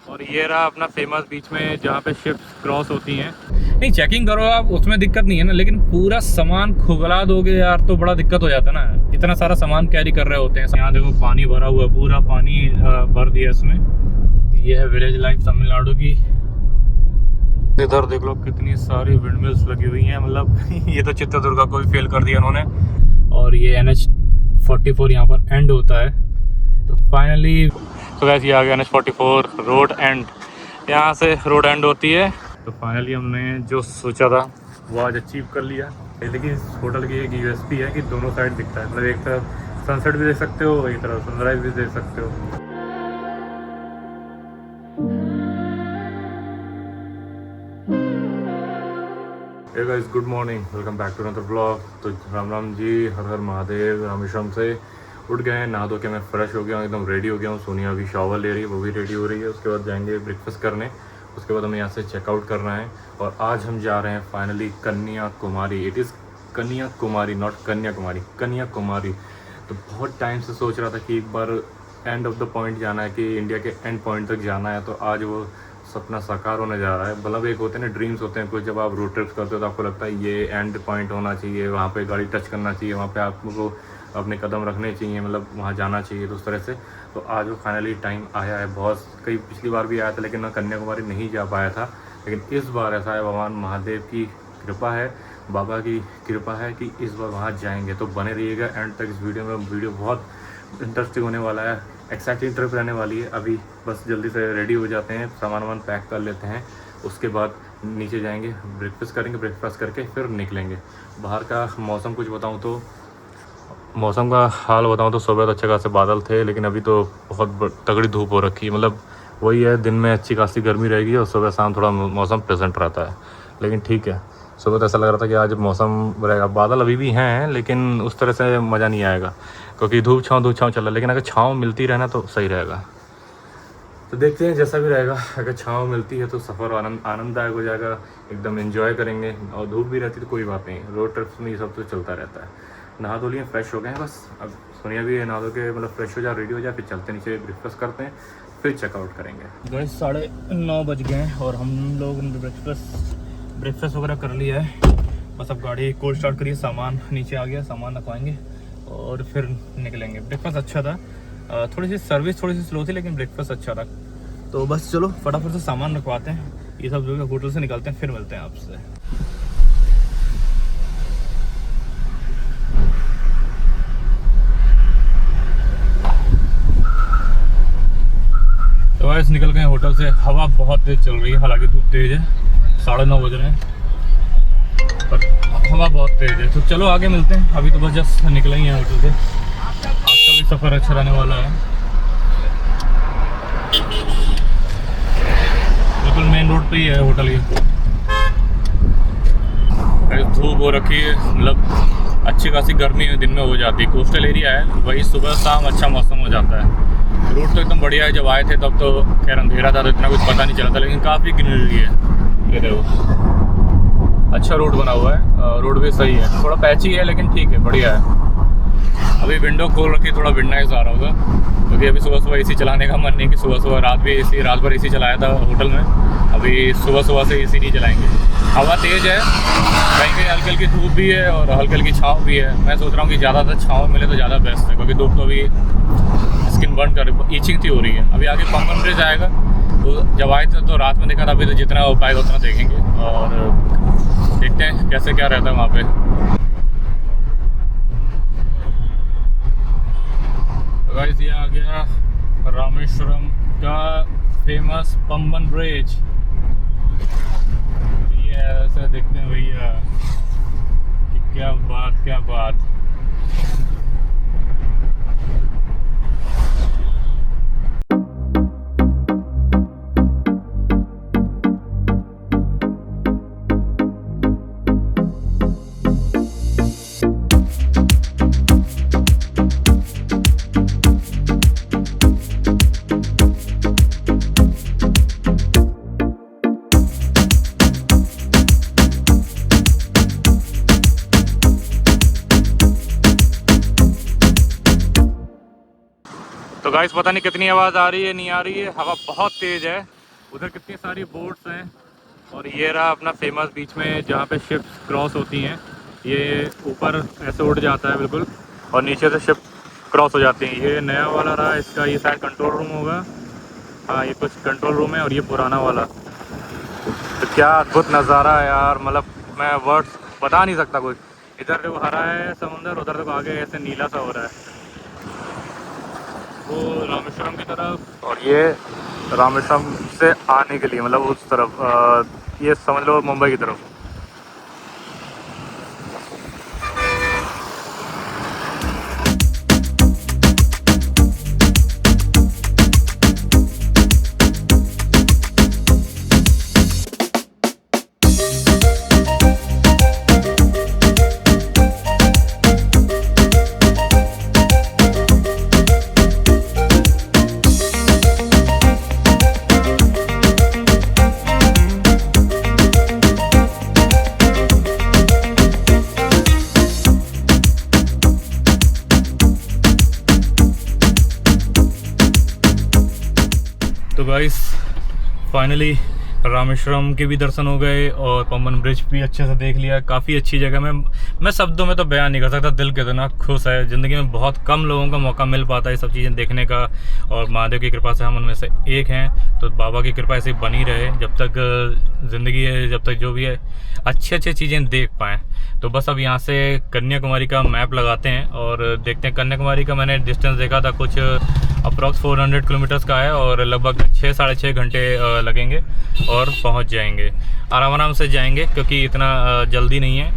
और ये रहा अपना फेमस बीच में जहाँ पे शिप्स क्रॉस होती हैं। नहीं चेकिंग करो आप, उसमें दिक्कत नहीं है ना, लेकिन पूरा सामान खुगला दोगे यार तो बड़ा दिक्कत हो जाता है ना। इतना सारा सामान कैरी कर रहे होते हैं। यहाँ देखो पानी भरा हुआ है, पूरा पानी भर दिया इसमें। ये है विलेज लाइफ तमिलनाडु की। इधर देख लो कितनी सारी विंडमिल्स लगी हुई हैं, मतलब ये तो चित्रदुर्गा को भी फेल कर दिया उन्होंने। और ये NH44 यहाँ पर एंड होता है। तो फाइनली तो वैसे आ गया NH44 रोड एंड, यहाँ से रोड एंड होती है। तो फाइनली हमने जो सोचा था वो आज अचीव कर लिया। लेकिन इस होटल की एक USP है कि दोनों साइड दिखता है, मतलब एक तरफ सनसेट भी देख सकते हो, एक तरफ सनराइज भी देख सकते हो। Hey guys, good morning, welcome back to another blog. तो राम राम जी, हर हर महादेव। रामेश्वरम से उठ गए हैं, नहा धो के मैं फ्रेश हो गया हूँ, एकदम रेडी हो गया हूँ। सोनिया अभी शावर ले रही है, वो भी रेडी हो रही है। उसके बाद जाएंगे ब्रेकफास्ट करने, उसके बाद हमें यहाँ से चेकआउट करना है। और आज हम जा रहे हैं finally Kanyakumari. It is Kanyakumari, not Kanyakumari, Kanyakumari. तो बहुत टाइम से सोच रहा था कि एक बार एंड ऑफ द पॉइंट जाना है, कि इंडिया के एंड पॉइंट तक जाना है। तो आज वो सपना साकार होने जा रहा है। मतलब एक होते हैं ना ड्रीम्स होते हैं कुछ, जब आप रोड ट्रिप्स करते हो तो आपको लगता है ये एंड पॉइंट होना चाहिए, वहाँ पे गाड़ी टच करना चाहिए, वहाँ पे आपको अपने कदम रखने चाहिए, मतलब वहाँ जाना चाहिए। तो उस तरह से तो आज वो फाइनली टाइम आया है। बहुत कई पिछली बार भी आया था लेकिन मैं कन्याकुमारी नहीं जा पाया था, लेकिन इस बार ऐसा है, भगवान महादेव की कृपा है, बाबा की कृपा है कि इस बार वहाँ जाएंगे। तो बने रहिएगा एंड तक इस वीडियो में। वीडियो बहुत इंटरेस्टिंग होने वाला है, एक्साइटिंग ट्रिप रहने वाली है। अभी बस जल्दी से रेडी हो जाते हैं, सामान वामान पैक कर लेते हैं, उसके बाद नीचे जाएंगे, ब्रेकफास्ट करेंगे, ब्रेकफास्ट करके फिर निकलेंगे। बाहर का मौसम कुछ बताऊं तो, मौसम का हाल बताऊं तो सुबह तो अच्छे खासे बादल थे, लेकिन अभी तो बहुत तगड़ी धूप हो रखी है। मतलब वही है, दिन में अच्छी खासी गर्मी रहेगी और सुबह शाम थोड़ा मौसम प्लेजेंट रहता है। लेकिन ठीक है, सुबह तो ऐसा लग रहा था कि आज मौसम रहेगा। बादल अभी भी हैं लेकिन उस तरह से मज़ा नहीं आएगा, क्योंकि धूप छाँव चल रहा है। लेकिन अगर छाँव मिलती रहे ना तो सही रहेगा। तो देखते हैं जैसा भी रहेगा। अगर छाँव मिलती है तो सफ़र आनंददायक हो जाएगा, एकदम एंजॉय करेंगे। और धूप भी रहती तो कोई बात नहीं, रोड ट्रिप्स में ये सब तो चलता रहता है। नहा धो लिए, फ्रेश हो गए हैं बस। अब सोनिया भी नहा धो के मतलब फ्रेश हो जाए, रेडी हो जाए, फिर चलते नीचे ब्रेकफास्ट करते हैं, फिर चेकआउट करेंगे। गाइस 9:30 बज गए हैं और हम लोग ब्रेकफास्ट वगैरह कर लिया है। बस अब गाड़ी कोल्ड स्टार्ट करिए, सामान नीचे आ गया, सामान रखवाएंगे और फिर निकलेंगे। ब्रेकफास्ट अच्छा था, थोड़ी सी सर्विस थोड़ी सी स्लो थी, लेकिन ब्रेकफास्ट अच्छा था। तो बस चलो फटाफट से सामान रखवाते हैं, ये सब जो है होटल से निकलते हैं, फिर मिलते हैं आपसे। तो वैसे निकल गए होटल से। हवा बहुत तेज़ चल रही है, हालांकि धूप तेज़ है, 9:30 बज रहे हैं, पर हवा बहुत तेज़ है। तो चलो आगे मिलते हैं, अभी तो बस जस्ट निकले ही हैं होटल से। आज का भी सफ़र अच्छा रहने वाला है। बिल्कुल मेन रोड पे ही है होटल ये। धूप हो रखी है, मतलब अच्छी खासी गर्मी दिन में हो जाती है। कोस्टल एरिया है, वही सुबह शाम अच्छा मौसम हो जाता है। रोड तो एकदम बढ़िया है, जब आए थे तब तो खैर अंधेरा था तो इतना कुछ पता नहीं चला था, लेकिन काफ़ी ग्रीनरी है। ये देखो अच्छा रोड बना हुआ है, रोड भी सही है, थोड़ा पैची है लेकिन ठीक है, बढ़िया है। अभी विंडो खोल रखी, थोड़ा विंड नॉइज़ आ रहा होगा, क्योंकि अभी सुबह एसी चलाने का मन नहीं कि सुबह रात भर एसी चलाया था होटल में। अभी सुबह से एसी नहीं चलाएंगे। हवा तेज़ है, कहीं हल्की हल्की धूप भी है और हल्की हल्की छाँव भी है। मैं सोच रहा हूँ कि ज़्यादातर छाँव मिले तो ज़्यादा बेस्ट है, क्योंकि धूप तो अभी स्किन बर्न कर, ईचिंग सी हो रही है। अभी आगे पंगन ब्रिज आएगा, तो जब आए थे तो रात में देखा था, अभी तो जितना हो पाएगा उतना देखेंगे और देखते हैं कैसे क्या रहता है वहाँ पे। गाइस ये आ गया रामेश्वरम का फेमस पंबन ब्रिज। ये ऐसे देखते हैं भैया कि क्या बात। तो गाइस पता नहीं कितनी आवाज़ आ रही है, नहीं आ रही है, हवा बहुत तेज़ है। उधर कितनी सारी बोट्स हैं और ये रहा अपना फेमस बीच में जहाँ पे शिप्स क्रॉस होती हैं। ये ऊपर ऐसे उड़ जाता है बिल्कुल और नीचे से शिप क्रॉस हो जाती हैं। ये नया वाला रहा इसका, ये शायद कंट्रोल रूम होगा। हाँ ये कुछ कंट्रोल रूम है और ये पुराना वाला। तो क्या अद्भुत नज़ारा है यार, मतलब मैं वर्ड्स बता नहीं सकता कुछ। इधर देखो हरा है समुंदर, उधर देखो आगे ऐसे नीला सा हो रहा है वो रामेश्वरम की तरफ, और ये रामेश्वरम से आने के लिए मतलब उस तरफ ये समझ लो मुंबई की तरफ। तो गाइस फाइनली रामेश्वरम के भी दर्शन हो गए और पम्बन ब्रिज भी अच्छे से देख लिया। काफ़ी अच्छी जगह। मैं शब्दों में तो बयान नहीं कर सकता, दिल कितना खुश है। ज़िंदगी में बहुत कम लोगों का मौका मिल पाता है ये सब चीज़ें देखने का, और महादेव की कृपा से हम उनमें से एक हैं। तो बाबा की कृपा ऐसे बनी रहे जब तक ज़िंदगी है, जब तक जो भी है अच्छी चीज़ें देख पाएँ। तो बस अब यहाँ से कन्याकुमारी का मैप लगाते हैं और देखते हैं। कन्याकुमारी का मैंने डिस्टेंस देखा था, कुछ अप्रॉक्स 400 किलोमीटर्स का है और लगभग 6-6.5 घंटे लगेंगे और पहुँच जाएंगे। आराम से जाएंगे क्योंकि इतना जल्दी नहीं है।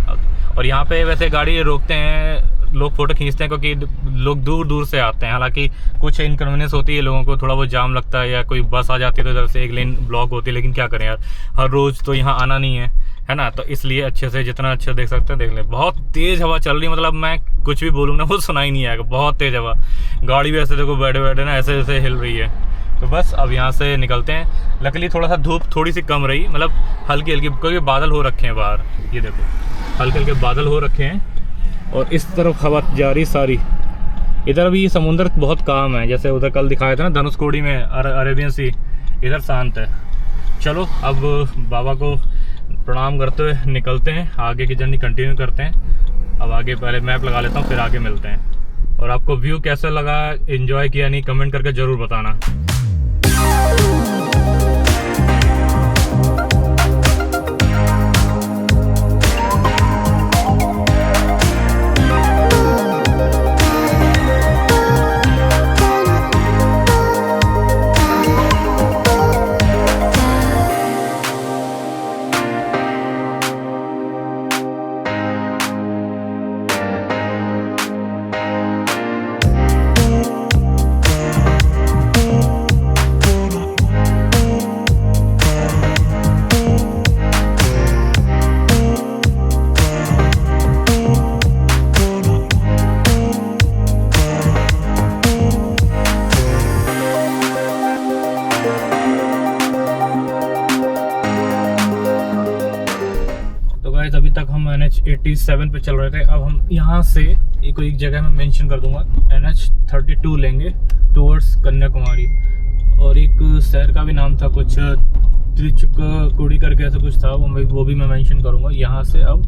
और यहाँ पे वैसे गाड़ी रोकते हैं, लोग फ़ोटो खींचते हैं क्योंकि लोग दूर दूर से आते हैं। हालांकि कुछ इनकन्वीनियंस होती है लोगों को, थोड़ा बहुत जाम लगता है या कोई बस आ जाती है तो इधर से एक लेन ब्लॉक होती है। लेकिन क्या करें यार, हर रोज़ तो यहाँ आना नहीं है ना। तो इसलिए अच्छे से जितना अच्छा देख सकते हैं देख लें। बहुत तेज़ हवा चल रही है, मतलब मैं कुछ भी बोलूँगा वो सुना ही नहीं आएगा। बहुत तेज़ हवा, गाड़ी भी ऐसे देखो बैठे बैठे ना ऐसे ऐसे हिल रही है। तो बस अब यहाँ से निकलते हैं। लकीली थोड़ा सा धूप थोड़ी सी कम रही, मतलब हल्की हल्की, क्योंकि बादल हो रखे हैं बाहर। ये देखो हल्के हल्के बादल हो रखे हैं और इस तरफ हवा जा रही सारी। इधर अभी समुंदर बहुत काम है, जैसे उधर कल दिखाया था ना धनुषकोडी में अरेबियन सी, इधर शांत है। चलो अब बाबा को प्रणाम करते हुए निकलते हैं, आगे की जर्नी कंटिन्यू करते हैं। अब आगे पहले मैप लगा लेता हूँ, फिर आगे मिलते हैं। और आपको व्यू कैसा लगा, एंजॉय किया नहीं, कमेंट करके ज़रूर बताना। अभी तक हम NH87 पे चल रहे थे। अब हम यहाँ से एक जगह मैं मेंशन कर दूंगा, NH32 लेंगे टूवर्ड्स कन्याकुमारी। और एक शहर का भी नाम था कुछ त्रिचुक्कुडी करके ऐसा कुछ था, वो भी मैं मेंशन करूँगा। यहाँ से अब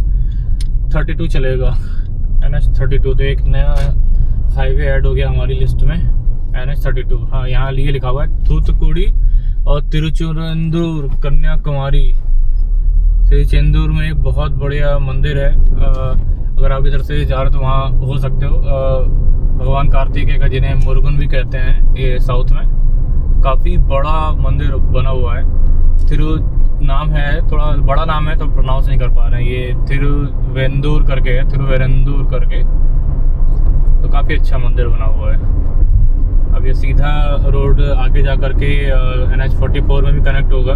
32 चलेगा, NH32। तो एक नया हाईवे ऐड हो गया हमारी लिस्ट में, NH32। हाँ यहाँ लिए लिखा हुआ है थूथुकुडी और तिरुचेंदूर कन्याकुमारी। तिरुचेंदूर में एक बहुत बढ़िया मंदिर है, अगर आप इधर से जा रहे हो तो वहाँ हो सकते हो। भगवान कार्तिकेय का, जिन्हें मुरुगन भी कहते हैं ये साउथ में, काफ़ी बड़ा मंदिर बना हुआ है। तिरु नाम है, थोड़ा बड़ा नाम है तो प्रोनाउंस नहीं कर पा रहे हैं। ये तिरुवेंदूर करके है, तिरुवेंदूर करके। तो काफ़ी अच्छा मंदिर बना हुआ है। अब ये सीधा रोड आगे जा करके NH44 में भी कनेक्ट होगा,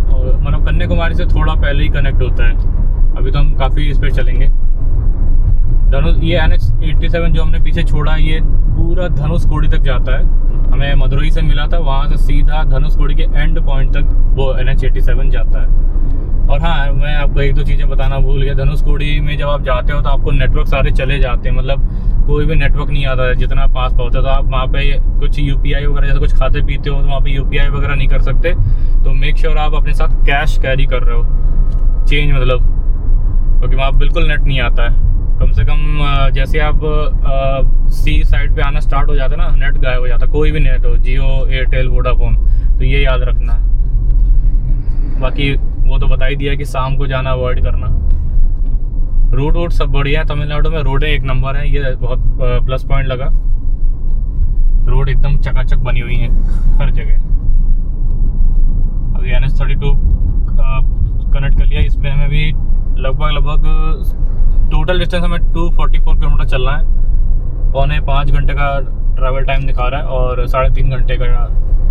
और मतलब कन्याकुमारी से थोड़ा पहले ही कनेक्ट होता है। अभी तो हम काफ़ी इस पर चलेंगे। ये NH87 जो हमने पीछे छोड़ा, ये पूरा धनुषकोडी तक जाता है। हमें मदुरई से मिला था, वहाँ से सीधा धनुषकोडी के एंड पॉइंट तक वो NH87 जाता है। और हाँ, मैं आपको एक दो चीज़ें बताना भूल गया। धनुषकोडी में जब आप जाते हो तो आपको नेटवर्क सारे चले जाते हैं, मतलब कोई भी नेटवर्क नहीं आता है जितना पास पहुँचता। तो आप वहाँ पे कुछ UPI वगैरह जैसे कुछ खाते पीते हो तो वहाँ पे UPI वगैरह नहीं कर सकते। तो मेक श्योर आप अपने साथ कैश कैरी कर रहे हो, चेंज मतलब, क्योंकि वहाँ बिल्कुल नेट नहीं आता है। कम से कम जैसे आप सी साइड पे आना स्टार्ट हो जाता है ना, नेट गायब हो जाता है, कोई भी नेट हो, जियो, एयरटेल, वोडाफोन। तो ये याद रखना। बाकी वो तो बता ही दिया कि शाम को जाना अवॉइड करना। रोड सब बढ़िया है तमिलनाडु में, रोडें एक नंबर है, ये बहुत प्लस पॉइंट लगा। रोड एकदम चकाचक बनी हुई है हर जगह। अभी NH32 कनेक्ट कर लिया, इसमें हमें भी लगभग टोटल डिस्टेंस हमें 244 किलोमीटर चलना है। 4.5 घंटे का ट्रैवल टाइम दिखा रहा है और 3.5 घंटे का,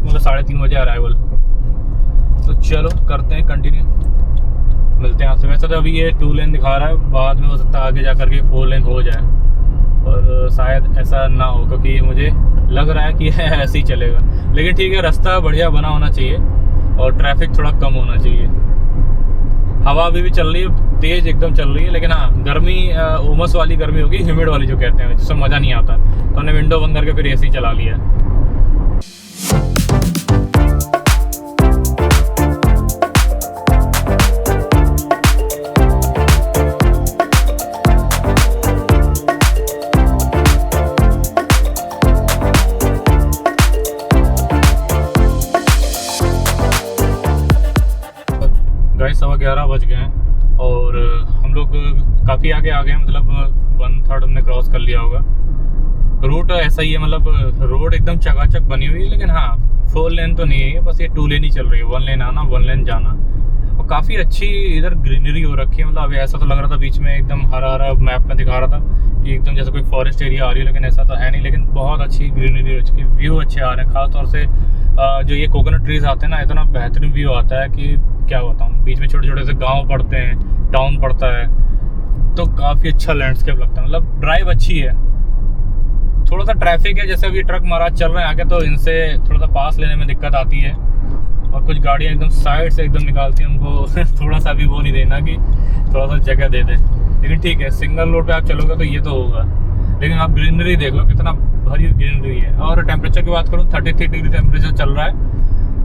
मतलब 3:30 बजे अराइवल। तो चलो करते हैं कंटिन्यू, मिलते हैं आपसे। वैसे तो अभी ये 2 लेन दिखा रहा है, बाद में हो सकता है आगे जा कर के 4 लेन हो जाए, और शायद ऐसा ना हो, क्योंकि मुझे लग रहा है कि ऐसे ही चलेगा। लेकिन ठीक है, रास्ता बढ़िया बना होना चाहिए और ट्रैफिक थोड़ा कम होना चाहिए। हवा अभी भी चल रही है, तेज़ एकदम चल रही है, लेकिन हाँ गर्मी उमस वाली गर्मी होगी, ह्यूमिड वाली जो कहते हैं, जिससे मज़ा नहीं आता। तो हमने विंडो बंद करके फिर AC चला लिया। गाइस 11:15 बज गए हैं और हम लोग काफ़ी आगे आ गए हैं, मतलब 1/3 हमने क्रॉस कर लिया होगा। रूट ऐसा ही है, मतलब रोड एकदम चकाचक बनी हुई है, लेकिन हाँ 4 लेन तो नहीं है, बस ये 2 लेन ही चल रही है। 1 लेन आना, 1 लेन जाना, और काफ़ी अच्छी इधर ग्रीनरी हो रखी है। मतलब अभी ऐसा तो लग रहा था बीच में एकदम हरा हरा, मैप में दिखा रहा था कि एकदम जैसे कोई फॉरेस्ट एरिया आ रही है, लेकिन ऐसा तो है नहीं। लेकिन बहुत अच्छी ग्रीनरी हो चुकी है, व्यू अच्छे आ रहे हैं। खासतौर से जो ये कोकोनट ट्रीज आते हैं ना, इतना बेहतरीन व्यू आता है कि क्या बताऊँ। बीच में छोटे छोटे से गाँव पड़ते हैं, टाउन पड़ता है, तो काफ़ी अच्छा लैंडस्केप लगता है। मतलब ड्राइव अच्छी है। थोड़ा सा ट्रैफिक है, जैसे अभी ट्रक महाराज चल रहे हैं आगे, तो इनसे थोड़ा सा पास लेने में दिक्कत आती है, और कुछ गाड़ियाँ एकदम साइड से एकदम निकालती हैं, उनको थोड़ा सा भी वो नहीं देना कि थोड़ा सा जगह दे दें। लेकिन ठीक है, सिंगल रोड पे आप चलोगे तो ये तो होगा। लेकिन आप ग्रीनरी देख लो, कितना भरी ग्रीनरी है। और टेम्परेचर की बात करूँ, 33 डिग्री टेम्परेचर चल रहा है,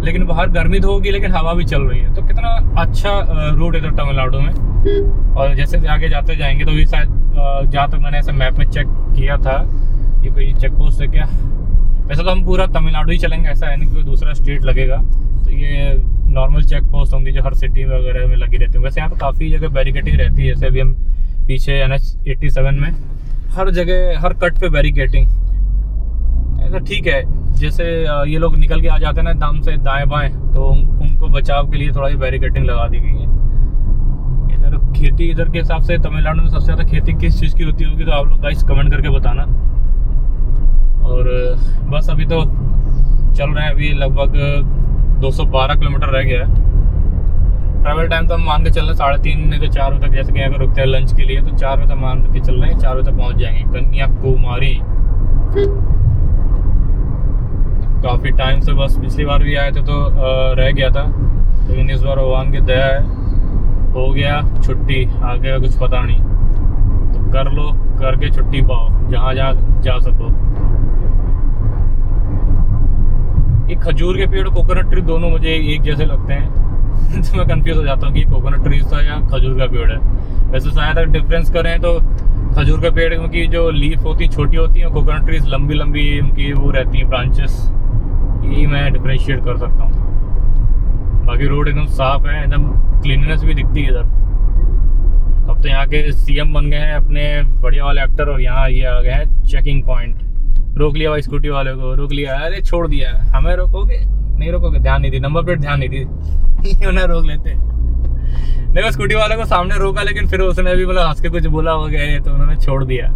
लेकिन बाहर गर्मी तो होगी, लेकिन हवा भी चल रही है। तो कितना अच्छा रोड इधर तमिलनाडु में। और जैसे आगे जाते जाएंगे तो भी शायद, जहाँ तक मैंने ऐसे मैप में चेक किया था, ये कोई चेक पोस्ट है क्या? वैसे तो हम पूरा तमिलनाडु ही चलेंगे, ऐसा है नहीं कि कोई दूसरा स्टेट लगेगा। तो ये नॉर्मल चेक पोस्ट होंगी जो हर सिटी वगैरह में लगी रहती है। वैसे यहाँ पर काफ़ी जगह बैरिकेटिंग रहती है, जैसे अभी हम पीछे NH87 में हर जगह हर कट पे बैरिकेटिंग ऐसा ठीक है। जैसे ये लोग निकल के आ जाते हैं ना एकदम से दाएं बाएं, तो उनको बचाव के लिए थोड़ा सी बैरिकेटिंग लगा दी गई है। इधर खेती, इधर के हिसाब से तमिलनाडु में सबसे ज़्यादा खेती किस चीज़ की होती होगी, तो आप लोग गाइस कमेंट करके बताना। और बस अभी तो चल रहे हैं, अभी लगभग 212 किलोमीटर रह गया है। ट्रैवल टाइम तो हम मान के चल रहे हैं 3:30 नहीं तो 4 बजे तक। जैसे कि अगर रुकते हैं लंच के लिए तो 4 बजे तक मान के चल रहे हैं, 4 बजे तक पहुँच जाएंगे कन्याकुमारी। काफ़ी टाइम से, बस पिछली बार भी आए थे तो रह गया था, लेकिन इस बार भगवान की दया है, हो गया छुट्टी। आगे का कुछ पता नहीं, तो कर लो, करके छुट्टी पाओ, जहाँ जहाँ जा सको। ये खजूर के पेड़, कोकोनट ट्री दोनों मुझे एक जैसे लगते हैं तो मैं कंफ्यूज हो जाता हूँ कि कोकोनट ट्री था या खजूर का पेड़ है। वैसे शायद अगर डिफरेंस करें तो खजूर के पेड़ की जो लीफ होती है छोटी होती है, कोकोनट ट्रीज लंबी लंबी उनकी वो रहती हैं ब्रांचेस। यही मैं डिफ्रेंशिएट कर सकता हूँ। बाकी रोड एकदम साफ है, एकदम क्लीननेस भी दिखती है इधर। अब तो यहाँ के CM बन गए हैं अपने बढ़िया वाले एक्टर, और यहाँ ये आ गए हैं चेकिंग पॉइंट। रोक लिया भाई, स्कूटी वाले को रोक लिया, अरे छोड़ दिया, हमें रोकोगे नहीं रोकोगे, ध्यान नहीं दी, नंबर प्लेट ध्यान नहीं दी उन्हें रोक लेते। देखो स्कूटी वाले को सामने रोका, लेकिन फिर उसने भी मतलब हंस के कुछ बोला हो गया, तो उन्होंने छोड़ दिया।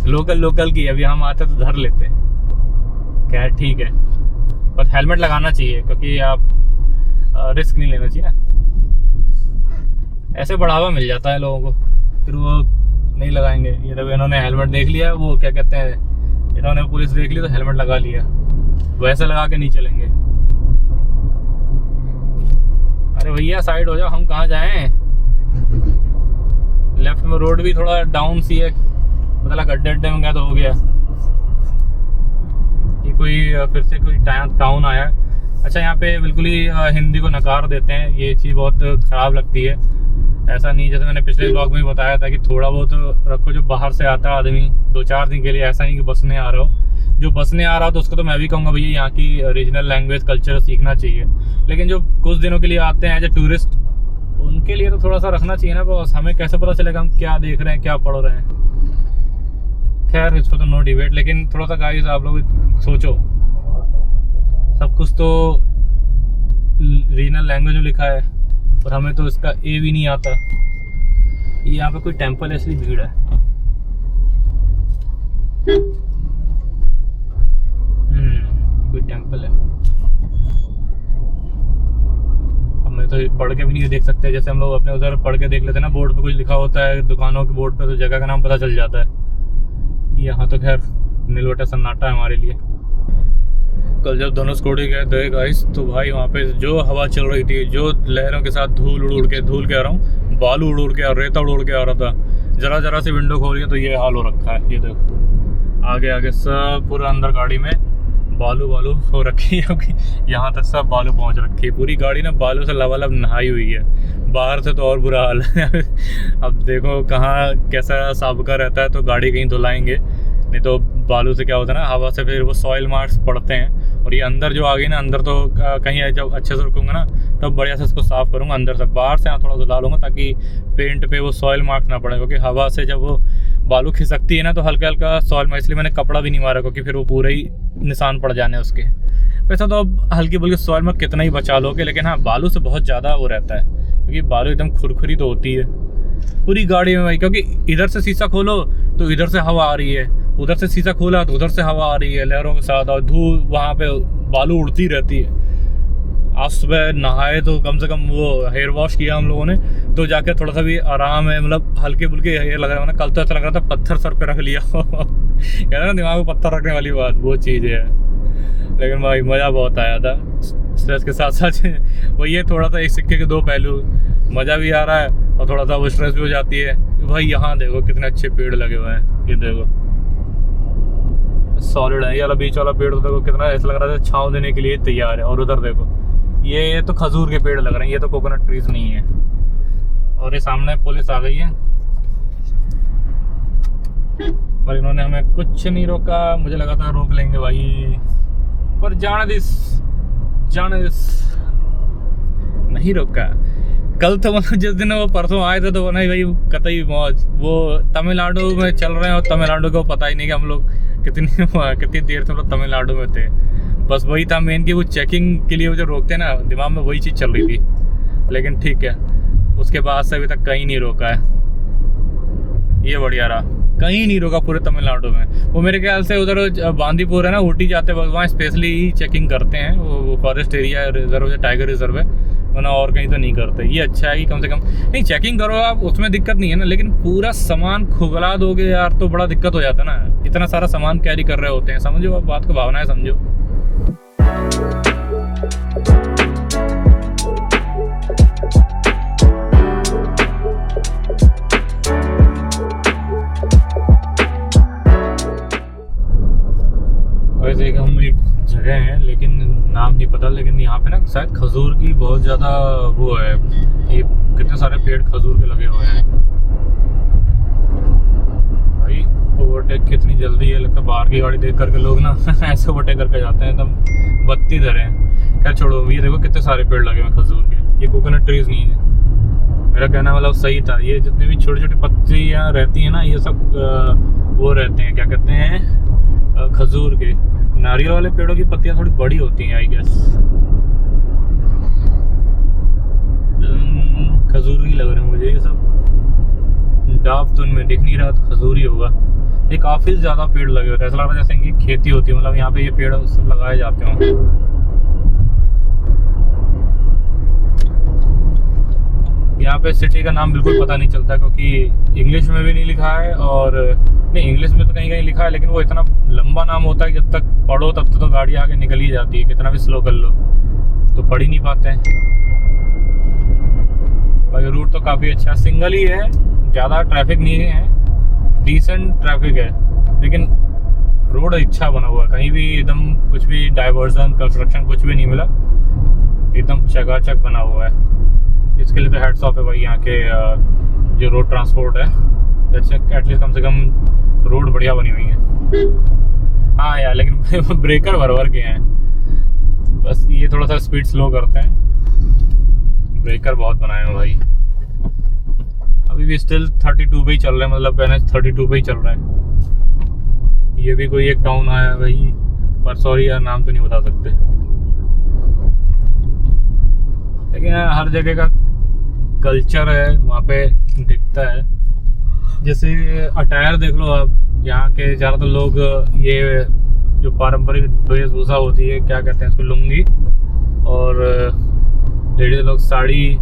लोकल की, अभी हम आते तो धर लेते। क्या ठीक है, पर हेलमेट लगाना चाहिए, क्योंकि आप रिस्क नहीं लेना चाहिए ना। ऐसे बढ़ावा मिल जाता है लोगों को, फिर वो नहीं लगाएंगे। ये तो इन्होंने हेलमेट देख लिया, वो क्या कहते हैं, इन्होंने पुलिस देख ली तो हेलमेट लगा लिया, वैसे लगा के नहीं चलेंगे। अरे भैया भैया साइड हो जाओ, हम कहाँ जाएं। लेफ्ट में रोड भी थोड़ा डाउन सी है, पता लगा गड्ढे अड्डे में गया तो हो गया। ये कोई फिर से कोई टाउन आया है। अच्छा, यहाँ पे बिल्कुल ही हिंदी को नकार देते हैं, ये चीज़ बहुत ख़राब लगती है। ऐसा नहीं, जैसे मैंने पिछले ब्लॉग में बताया था कि थोड़ा बहुत रखो जो बाहर से आता है आदमी 2-4 दिन के लिए, ऐसा नहीं कि बसने आ रहा हो। जो बसने आ रहा हो तो उसको तो मैं भी कहूँगा भैया यहाँ की रीजनल लैंग्वेज कल्चर सीखना चाहिए, लेकिन जो कुछ दिनों के लिए आते हैं एज ए टूरिस्ट, उनके लिए तो थोड़ा सा रखना चाहिए ना बॉस। हमें कैसे पता चलेगा हम क्या देख रहे हैं, क्या पढ़ रहे हैं। खैर इस पर तो नो डिबेट, लेकिन थोड़ा सा गाइस आप लोग सोचो, सब कुछ तो रीजनल लैंग्वेज में लिखा है और हमें तो इसका ए भी नहीं आता। ये यहाँ पे कोई टेंपल है इसलिए भीड़ है। कोई टेंपल है। हमें तो पढ़ के भी नहीं देख सकते, जैसे हम लोग अपने उधर पढ़ के देख लेते हैं ना, बोर्ड पे कुछ लिखा होता है दुकानों के बोर्ड पे तो जगह का नाम पता चल जाता है। यहाँ तो खैर नीलवटा सन्नाटा है हमारे लिए। कल जब दोनों स्कूटी गए थे गाइस, तो भाई वहाँ पे जो हवा चल रही थी, जो लहरों के साथ धूल कह रहा हूँ, बालू उड़ के रेता उड़ के आ रहा था। जरा से विंडो खोल के तो ये हाल हो रखा है। ये देखो आगे सब पूरा अंदर गाड़ी में बालू हो रखी है, क्योंकि यहाँ तक सब बालू पहुँच रखी है। पूरी गाड़ी ना बालू से लबालब नहाई हुई है। बाहर से तो और बुरा हाल है। अब देखो कहाँ कैसा साबका रहता है, तो गाड़ी कहीं धुलाएंगे, नहीं तो बालू से क्या होता है ना, हवा से फिर वो सॉइल मार्क्स पड़ते हैं। और ये अंदर जो आ गई ना, अंदर तो कहीं जब अच्छे से रुकूंगा ना तब बढ़िया से इसको साफ़ करूँगा अंदर से। बाहर से थोड़ा धुला लूँगा ताकि पेंट पे वो सॉइल मार्क्स ना पड़े, क्योंकि हवा से जब वो बालू खिसकती है ना तो हल्का सॉइल में, इसलिए मैंने कपड़ा भी नहीं मारा, क्योंकि फिर वो पूरे ही निशान पड़ जाने उसके। वैसा तो अब हल्की बुल्की सॉइल में कितना ही बचा लोगे, लेकिन हाँ बालू से बहुत ज़्यादा वो रहता है, क्योंकि बालू एकदम खुरखुरी तो होती है पूरी गाड़ी में भाई। क्योंकि इधर से शीशा खोलो तो इधर से हवा आ रही है, उधर से शीशा खोला तो उधर से हवा आ रही है लहरों के साथ, और धूल वहाँ पे बालू उड़ती रहती है। आज सुबह नहाए तो कम से कम वो हेयर वॉश किया हम लोगों ने, तो जाके थोड़ा सा भी आराम है, मतलब हल्के फुल्के हेयर लग रहा है ना। कल तो ऐसा लग रहा था पत्थर सर पे रख लिया। कहते हैं ना दिमाग में पत्थर रखने वाली बात, वो चीज़ है। लेकिन भाई मज़ा बहुत आया था। स्ट्रेस के साथ साथ वो ये थोड़ा सा एक सिक्के के दो पहलू, मज़ा भी आ रहा है और थोड़ा सा वो स्ट्रेस भी हो जाती है। भाई यहाँ देखो कितने अच्छे पेड़ लगे हुए हैं, ये देखो सॉलिड है। ये वाला बीच वाला पेड़ तो देखो कितना ऐसा लग रहा है छाँव देने के लिए तैयार है। और उधर देखो ये तो खजूर के पेड़ लग रहे हैं, ये तो कोकोनट ट्रीज नहीं है। और ये सामने पुलिस आ गई है पर इन्होंने हमें कुछ नहीं रोका। मुझे लगा था रोक लेंगे भाई, पर जाने दिस नहीं रोका। कल तो मतलब जिस दिन वो परसों आए थे तो नहीं भाई कतई मौज। वो तमिलनाडु में चल रहे हैं और तमिलनाडु को पता ही नहीं कि हम लोग कितनी देर से हम लोग तमिलनाडु में थे। बस वही था मेन कि वो चेकिंग के लिए वो जो रोकते हैं ना, दिमाग में वही चीज़ चल रही थी। लेकिन ठीक है, उसके बाद से अभी तक कहीं नहीं रोका है। ये बढ़िया रहा, कहीं नहीं रोका पूरे तमिलनाडु में। वो मेरे ख्याल से उधर बांदीपुर है ना, ऊटी जाते वक्त वहाँ स्पेशली ही चेकिंग करते हैं। वो फॉरेस्ट एरिया रिजर्व है, टाइगर रिजर्व है, वरना और कहीं तो नहीं करते। ये अच्छा है कि कम से कम नहीं चेकिंग करो आप, उसमें दिक्कत नहीं है ना, लेकिन पूरा सामान खुगला दोगे यार तो बड़ा दिक्कत हो जाता है ना। इतना सारा सामान कैरी कर रहे होते हैं, समझो आप बात को, भावनाएं समझो। वैसे हम एक जगह है लेकिन नाम नहीं पता, लेकिन यहाँ पे ना शायद खजूर की बहुत ज़्यादा वो है। ये कितने सारे पेड़ खजूर के लगे हुए हैं भाई। ओवरटेक कितनी जल्दी है, लगता है बाहर की गाड़ी देख करके लोग ना ऐसे ओवरटेक करके जाते हैं, एकदम बत्ती धरे हैं। क्या छोड़ो, ये देखो कितने सारे पेड़ लगे हुए हैं खजूर के। ये कोकोनट ट्रीज नहीं है, मेरा कहना मतलब सही था। ये जितनी भी छोटी छोटी पत्तियाँ रहती हैं ना, ये सब वो रहते हैं, क्या कहते हैं, खजूर के। नारियल वाले पेड़ों की पत्तियां थोड़ी बड़ी होती हैं आई गेस। खजूर ही लग रहे हैं मुझे ये सब। डाब तो इनमें दिख नहीं रहा, तो खजूर ही होगा। ये काफ़ी ज़्यादा पेड़ लगे होते हैं, ऐसा लग रहा है जैसे इनकी खेती होती है, मतलब यहाँ पे ये पेड़ सब लगाए जाते होंगे। यहाँ पे सिटी का नाम बिल्कुल पता नहीं चलता, क्योंकि इंग्लिश में भी नहीं लिखा है, और नहीं इंग्लिश में तो कहीं कहीं लिखा है, लेकिन वो इतना लंबा नाम होता है कि जब तक पढ़ो तब तक तो गाड़ी आगे निकल ही जाती है, कितना भी स्लो कर लो तो पढ़ ही नहीं पाते हैं। बाकी रूट तो काफ़ी अच्छा है, सिंगल ही है, ज़्यादा ट्रैफिक नहीं है, डिसेंट ट्रैफिक है, लेकिन रोड अच्छा बना हुआ है, कहीं भी एकदम कुछ भी डाइवर्जन कंस्ट्रक्शन कुछ भी नहीं मिला, एकदम चकाचक बना हुआ है। इसके लिए तो हेड्स ऑफ है भाई यहाँ के जो रोड ट्रांसपोर्ट है, एटलीस्ट कम से कम रोड बढ़िया बनी हुई है। हाँ यार, लेकिन ब्रेकर भर के हैं, बस ये थोड़ा सा स्पीड स्लो करते हैं, ब्रेकर बहुत बनाए हैं भाई। अभी भी स्टिल 32 पे ही चल रहे हैं, मतलब NH 32 पे ही चल रहा है। ये भी कोई एक टाउन आया भाई, पर सॉरी यार नाम तो नहीं बता सकते, लेकिन हर जगह का कल्चर है वहाँ पे दिखता है। जैसे अटायर देख लो आप, यहाँ के ज़्यादातर लोग ये जो पारंपरिक वेशभूषा होती है, क्या कहते हैं इसको, लुंगी, और लेडीज लोग साड़ी,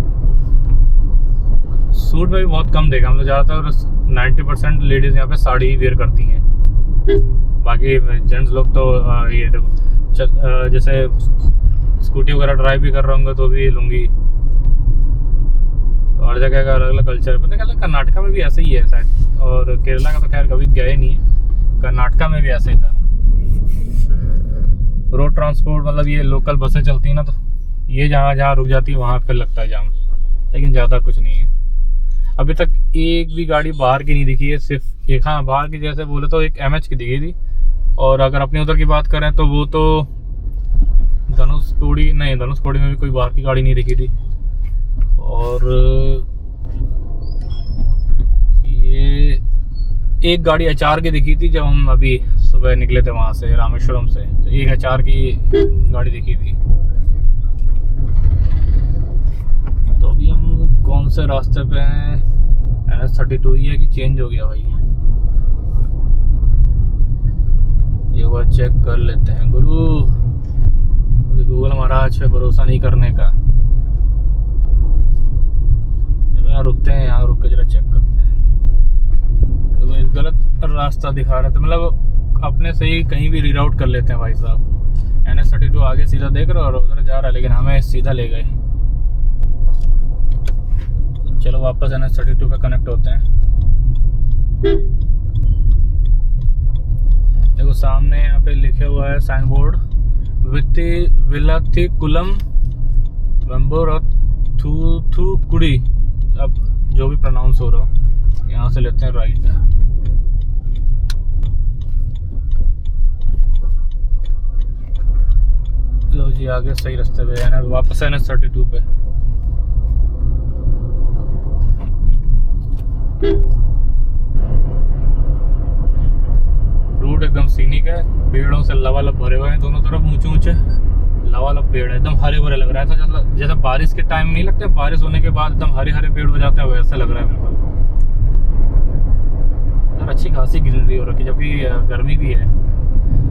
सूट में भी बहुत कम देखा हम लोग, ज़्यादातर 90% लेडीज़ यहाँ पे साड़ी ही वेयर करती हैं। बाकी जेंट्स लोग तो ये जैसे स्कूटी वगैरह ड्राइव भी कर रहे होंगे तो भी लुंगी। तो हर जगह का अलग अलग कल्चर है। पता नहीं कर्नाटका में भी ऐसे ही है शायद, और केरला का तो खैर कभी गए नहीं है, कर्नाटका में भी ऐसे ही था। रोड ट्रांसपोर्ट मतलब ये लोकल बसें चलती हैं ना, तो ये जहाँ जहाँ रुक जाती है वहाँ फिर लगता है जाम, लेकिन ज़्यादा कुछ नहीं है। अभी तक एक भी गाड़ी बाहर की नहीं दिखी है, सिर्फ एक, हाँ बाहर की जैसे बोले तो एक MH की दिखी थी, और अगर अपने उधर की बात करें तो वो तो धनुषकोडी में भी कोई बाहर की गाड़ी नहीं दिखी थी। और ये एक गाड़ी HR की दिखी थी जब हम अभी सुबह निकले थे वहाँ से रामेश्वरम से, तो एक HR की गाड़ी दिखी थी। तो अभी हम कौन से रास्ते पे हैं? NH 32 ही है कि चेंज हो गया भाई? ये बार चेक कर लेते हैं गुरु, गूगल महाराज पे भरोसा नहीं करने का। चलो यहाँ रुकते हैं, यहाँ रुक के जरा चेक करते हैं। तो गलत रास्ता दिखा रहे थे, मतलब अपने से ही कहीं भी रीराउट कर लेते हैं भाई साहब। NH 32 आगे सीधा देख रहे हो और उधर जा रहा है, लेकिन हमें सीधा ले गए। तो चलो वापस NH 32 पे कनेक्ट होते हैं। देखो सामने यहाँ पे लिखे हुआ है साइन बोर्ड, विलाथिकुलम वेम्बोरथुथुकुडी, अब जो भी प्रोनाउंस हो रहा हो। यहाँ से लेते हैं राइट। लो जी आगे सही रास्ते पे है, वापस NH 32 पे। रूट एकदम सीनिक है, पेड़ों से लबालब भरे हुए हैं दोनों तरफ, ऊंचे ऊंचे लबालब पेड़ है, एकदम हरे भरे लग रहा है। जैसे बारिश के टाइम नहीं लगते, बारिश होने के बाद एकदम हरे हरे पेड़ हो जाते हैं, वैसा लग रहा है बिल्कुल। इधर अच्छी खासी ग्रीनरी हो रखी, जबकि गर्मी भी है।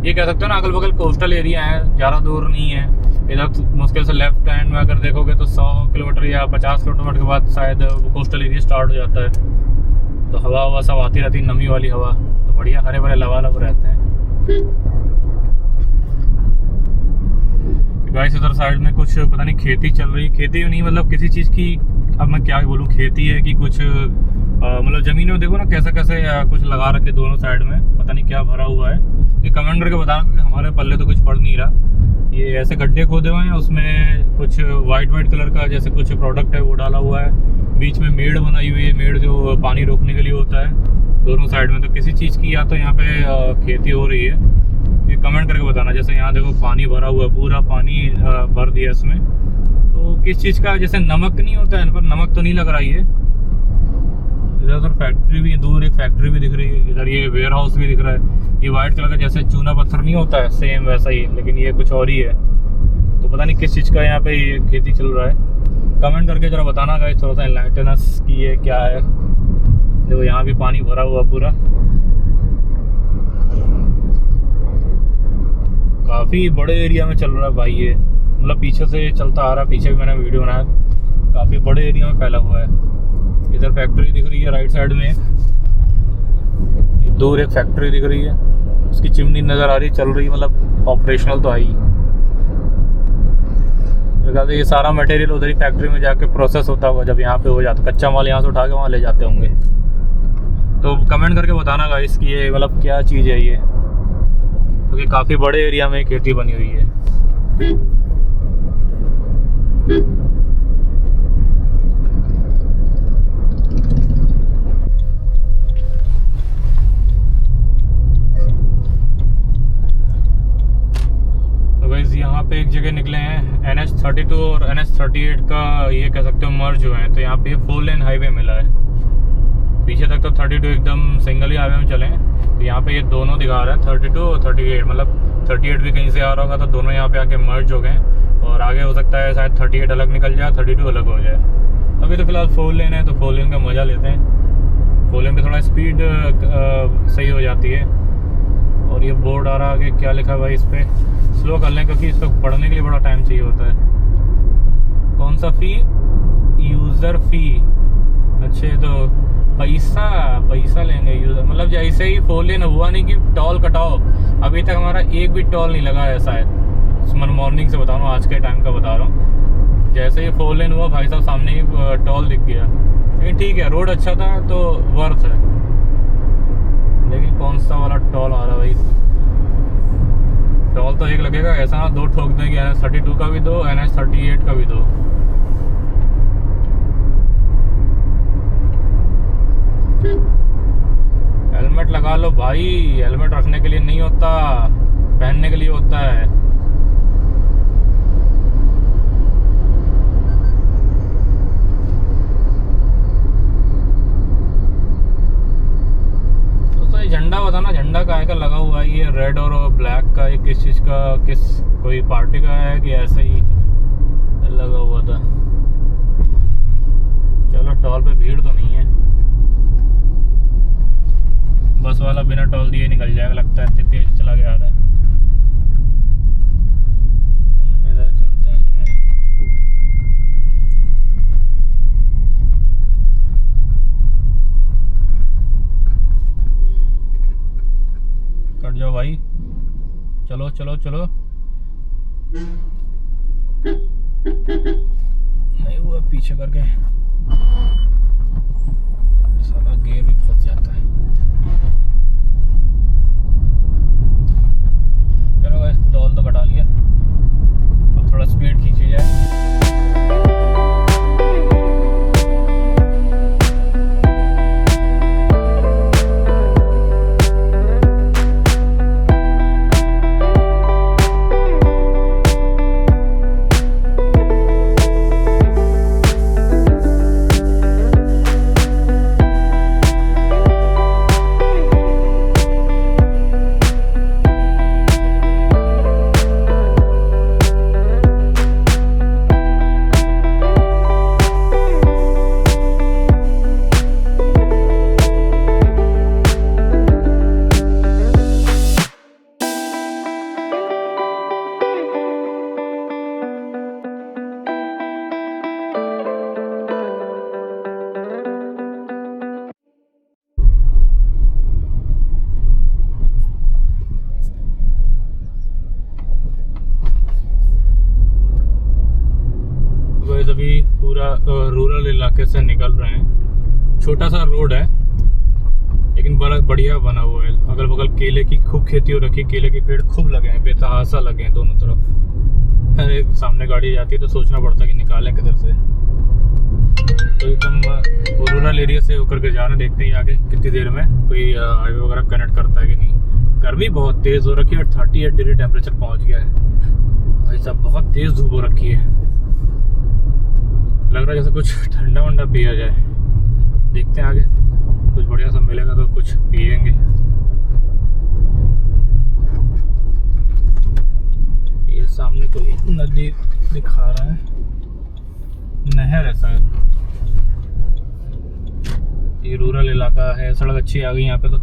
ये कह सकते हो ना, अगल बगल कोस्टल एरिया है, ज़्यादा दूर नहीं है। इधर मुश्किल से लेफ्ट हैंड में अगर देखोगे तो 100 किलोमीटर या 50 किलोमीटर के बाद शायद वो कोस्टल एरिया स्टार्ट हो जाता है। तो हवा सब आती रहती, नमी वाली हवा, तो बढ़िया हरे भरे लबालब रहते हैं। गाइस इधर साइड में कुछ पता नहीं खेती चल रही, खेती नहीं मतलब किसी चीज़ की, अब मैं क्या बोलूँ, खेती है कि कुछ मतलब ज़मीन में देखो ना कैसे कैसे कुछ लगा रखे दोनों साइड में, पता नहीं क्या भरा हुआ है। ये कमेंट करके बताना, क्योंकि हमारे पल्ले तो कुछ पड़ नहीं रहा। ये ऐसे गड्ढे खोदे हुए हैं, उसमें कुछ वाइट कलर का जैसे कुछ प्रोडक्ट है वो डाला हुआ है। बीच में मेड़ बनाई हुई है, मेड़ जो पानी रोकने के लिए होता है दोनों साइड में। तो किसी चीज़ की या तो यहाँ पे खेती हो रही है, ये कमेंट करके बताना। जैसे यहाँ देखो पानी भरा हुआ है, पूरा पानी भर दिया इसमें, तो किस चीज़ का, जैसे नमक नहीं होता है इन पर, नमक तो नहीं लग रहा है। इधर फैक्ट्री भी है, दूर एक फैक्ट्री भी दिख रही है, इधर ये वेयर हाउस भी दिख रहा है। ये वाइट कलर का जैसे चूना पत्थर नहीं होता है, सेम वैसा ही, लेकिन ये कुछ और ही है। तो पता नहीं किस चीज़ का यहाँ पे ये खेती चल रहा है, कमेंट करके जरा बताना गाइस, थोड़ा सा एनलाइटनेस की ये क्या है। देखो यहाँ भी पानी भरा हुआ पूरा, काफ़ी बड़े एरिया में चल रहा है भाई ये, मतलब पीछे से चलता आ रहा है, पीछे भी मैंने वीडियो बनाया, काफ़ी बड़े एरिया में फैला हुआ है। इधर फैक्ट्री दिख रही है राइट साइड में, एक दूर एक फैक्ट्री दिख रही है, उसकी चिमनी नज़र आ रही, चल रही, मतलब ऑपरेशनल तो है ही। मेरे ख्याल से ये सारा मटेरियल उधर ही फैक्ट्री में जाके प्रोसेस होता होगा, जब यहाँ पे हो जाता, कच्चा माल यहाँ से उठा के वहाँ ले जाते होंगे। तो कमेंट करके बताना गाइस कि ये मतलब क्या चीज़ है ये, क्योंकि काफ़ी बड़े एरिया में खेती बनी हुई है। यहाँ पे एक जगह निकले हैं NH32 और NH38 का, ये कह सकते हो मर्ज हुए हैं। तो यहाँ पे 4 लेन हाईवे मिला है। पीछे तक तो 32 एकदम सिंगल ही हाईवे में चले हैं। तो यहाँ पे ये दोनों दिखा रहा है 32 और 38, मतलब 38 भी कहीं से आ रहा होगा, तो दोनों यहाँ पे आके मर्ज हो गए। और आगे हो सकता है शायद 38 अलग निकल जाए, 32 अलग हो जाए। अभी तो फिलहाल 4 लेन है, तो 4 लेन का मज़ा लेते हैं। 4 लेन पे थोड़ा स्पीड सही हो जाती है। और ये बोर्ड आ रहा है, क्या लिखा है भाई इस पर, स्लो कर लें क्योंकि इसको पढ़ने के लिए बड़ा टाइम चाहिए होता है। कौन सा फ़ी? यूज़र फ़ी। अच्छे, तो पैसा लेंगे यूज़र, मतलब जैसे ही 4 लेन हुआ नहीं कि टोल कटाओ, अभी तक हमारा एक भी टोल नहीं लगा है शायद। मॉर्निंग से बता रहा हूँ, आज के टाइम का बता रहा हूँ। जैसे ही 4 लेन हुआ भाई साहब सामने ही टोल दिख गया। लेकिन ठीक है, रोड अच्छा था तो वर्थ है। लेकिन कौन सा वाला टोल आ रहा है भाई? टोल तो एक लगेगा, ऐसा ना 2 ठोक दें कि NH32 का भी दो, NH38 का भी दो। हेलमेट लगा लो भाई, हेलमेट रखने के लिए नहीं होता, पहनने के लिए होता है। झंडा बताना, झंडा काहे का लगा हुआ है ये रेड और ब्लैक का? ये किस चीज़ का, किस कोई पार्टी का है कि ऐसे ही लगा हुआ था? चलो, टोल पे भीड़ तो नहीं है। बस वाला बिना टोल दिए निकल जाएगा लगता है, इतनी तेज चला के आ रहा है। इधर चलते हैं। कट जाओ भाई, चलो चलो चलो। नहीं हुआ पीछे करके, साला गियर भी फंस जाता है। चलो गाइस, टोल तो कटा लिया, अब थोड़ा स्पीड खींची जाए। अभी पूरा रूरल इलाके से निकल रहे हैं। छोटा सा रोड है लेकिन बड़ा बढ़िया बना हुआ है। अगल बगल केले की खूब खेती हो रखी, केले के पेड़ खूब लगे हैं, बेतहासा लगे हैं दोनों तरफ। अरे सामने गाड़ी जाती है तो सोचना पड़ता है कि निकालें किधर से। तो एकदम रूरल एरिया से होकर के जाना, देखते हैं आगे कितनी देर में कोई हाईवे वगैरह कनेक्ट करता है कि नहीं। गर्मी बहुत तेज़ हो रखी है और 38 डिग्री टेम्परेचर पहुँच गया है भाई साहब, बहुत तेज़ धूप हो रखी है। लग रहा है जैसे कुछ ठंडा वंडा पिया जाए। देखते हैं आगे कुछ बढ़िया सा मिलेगा तो कुछ पिएंगे। ये सामने कोई नदी दिखा रहा है, नहर है शायद। ये रूरल इलाका है, सड़क अच्छी आ गई यहाँ पे। तो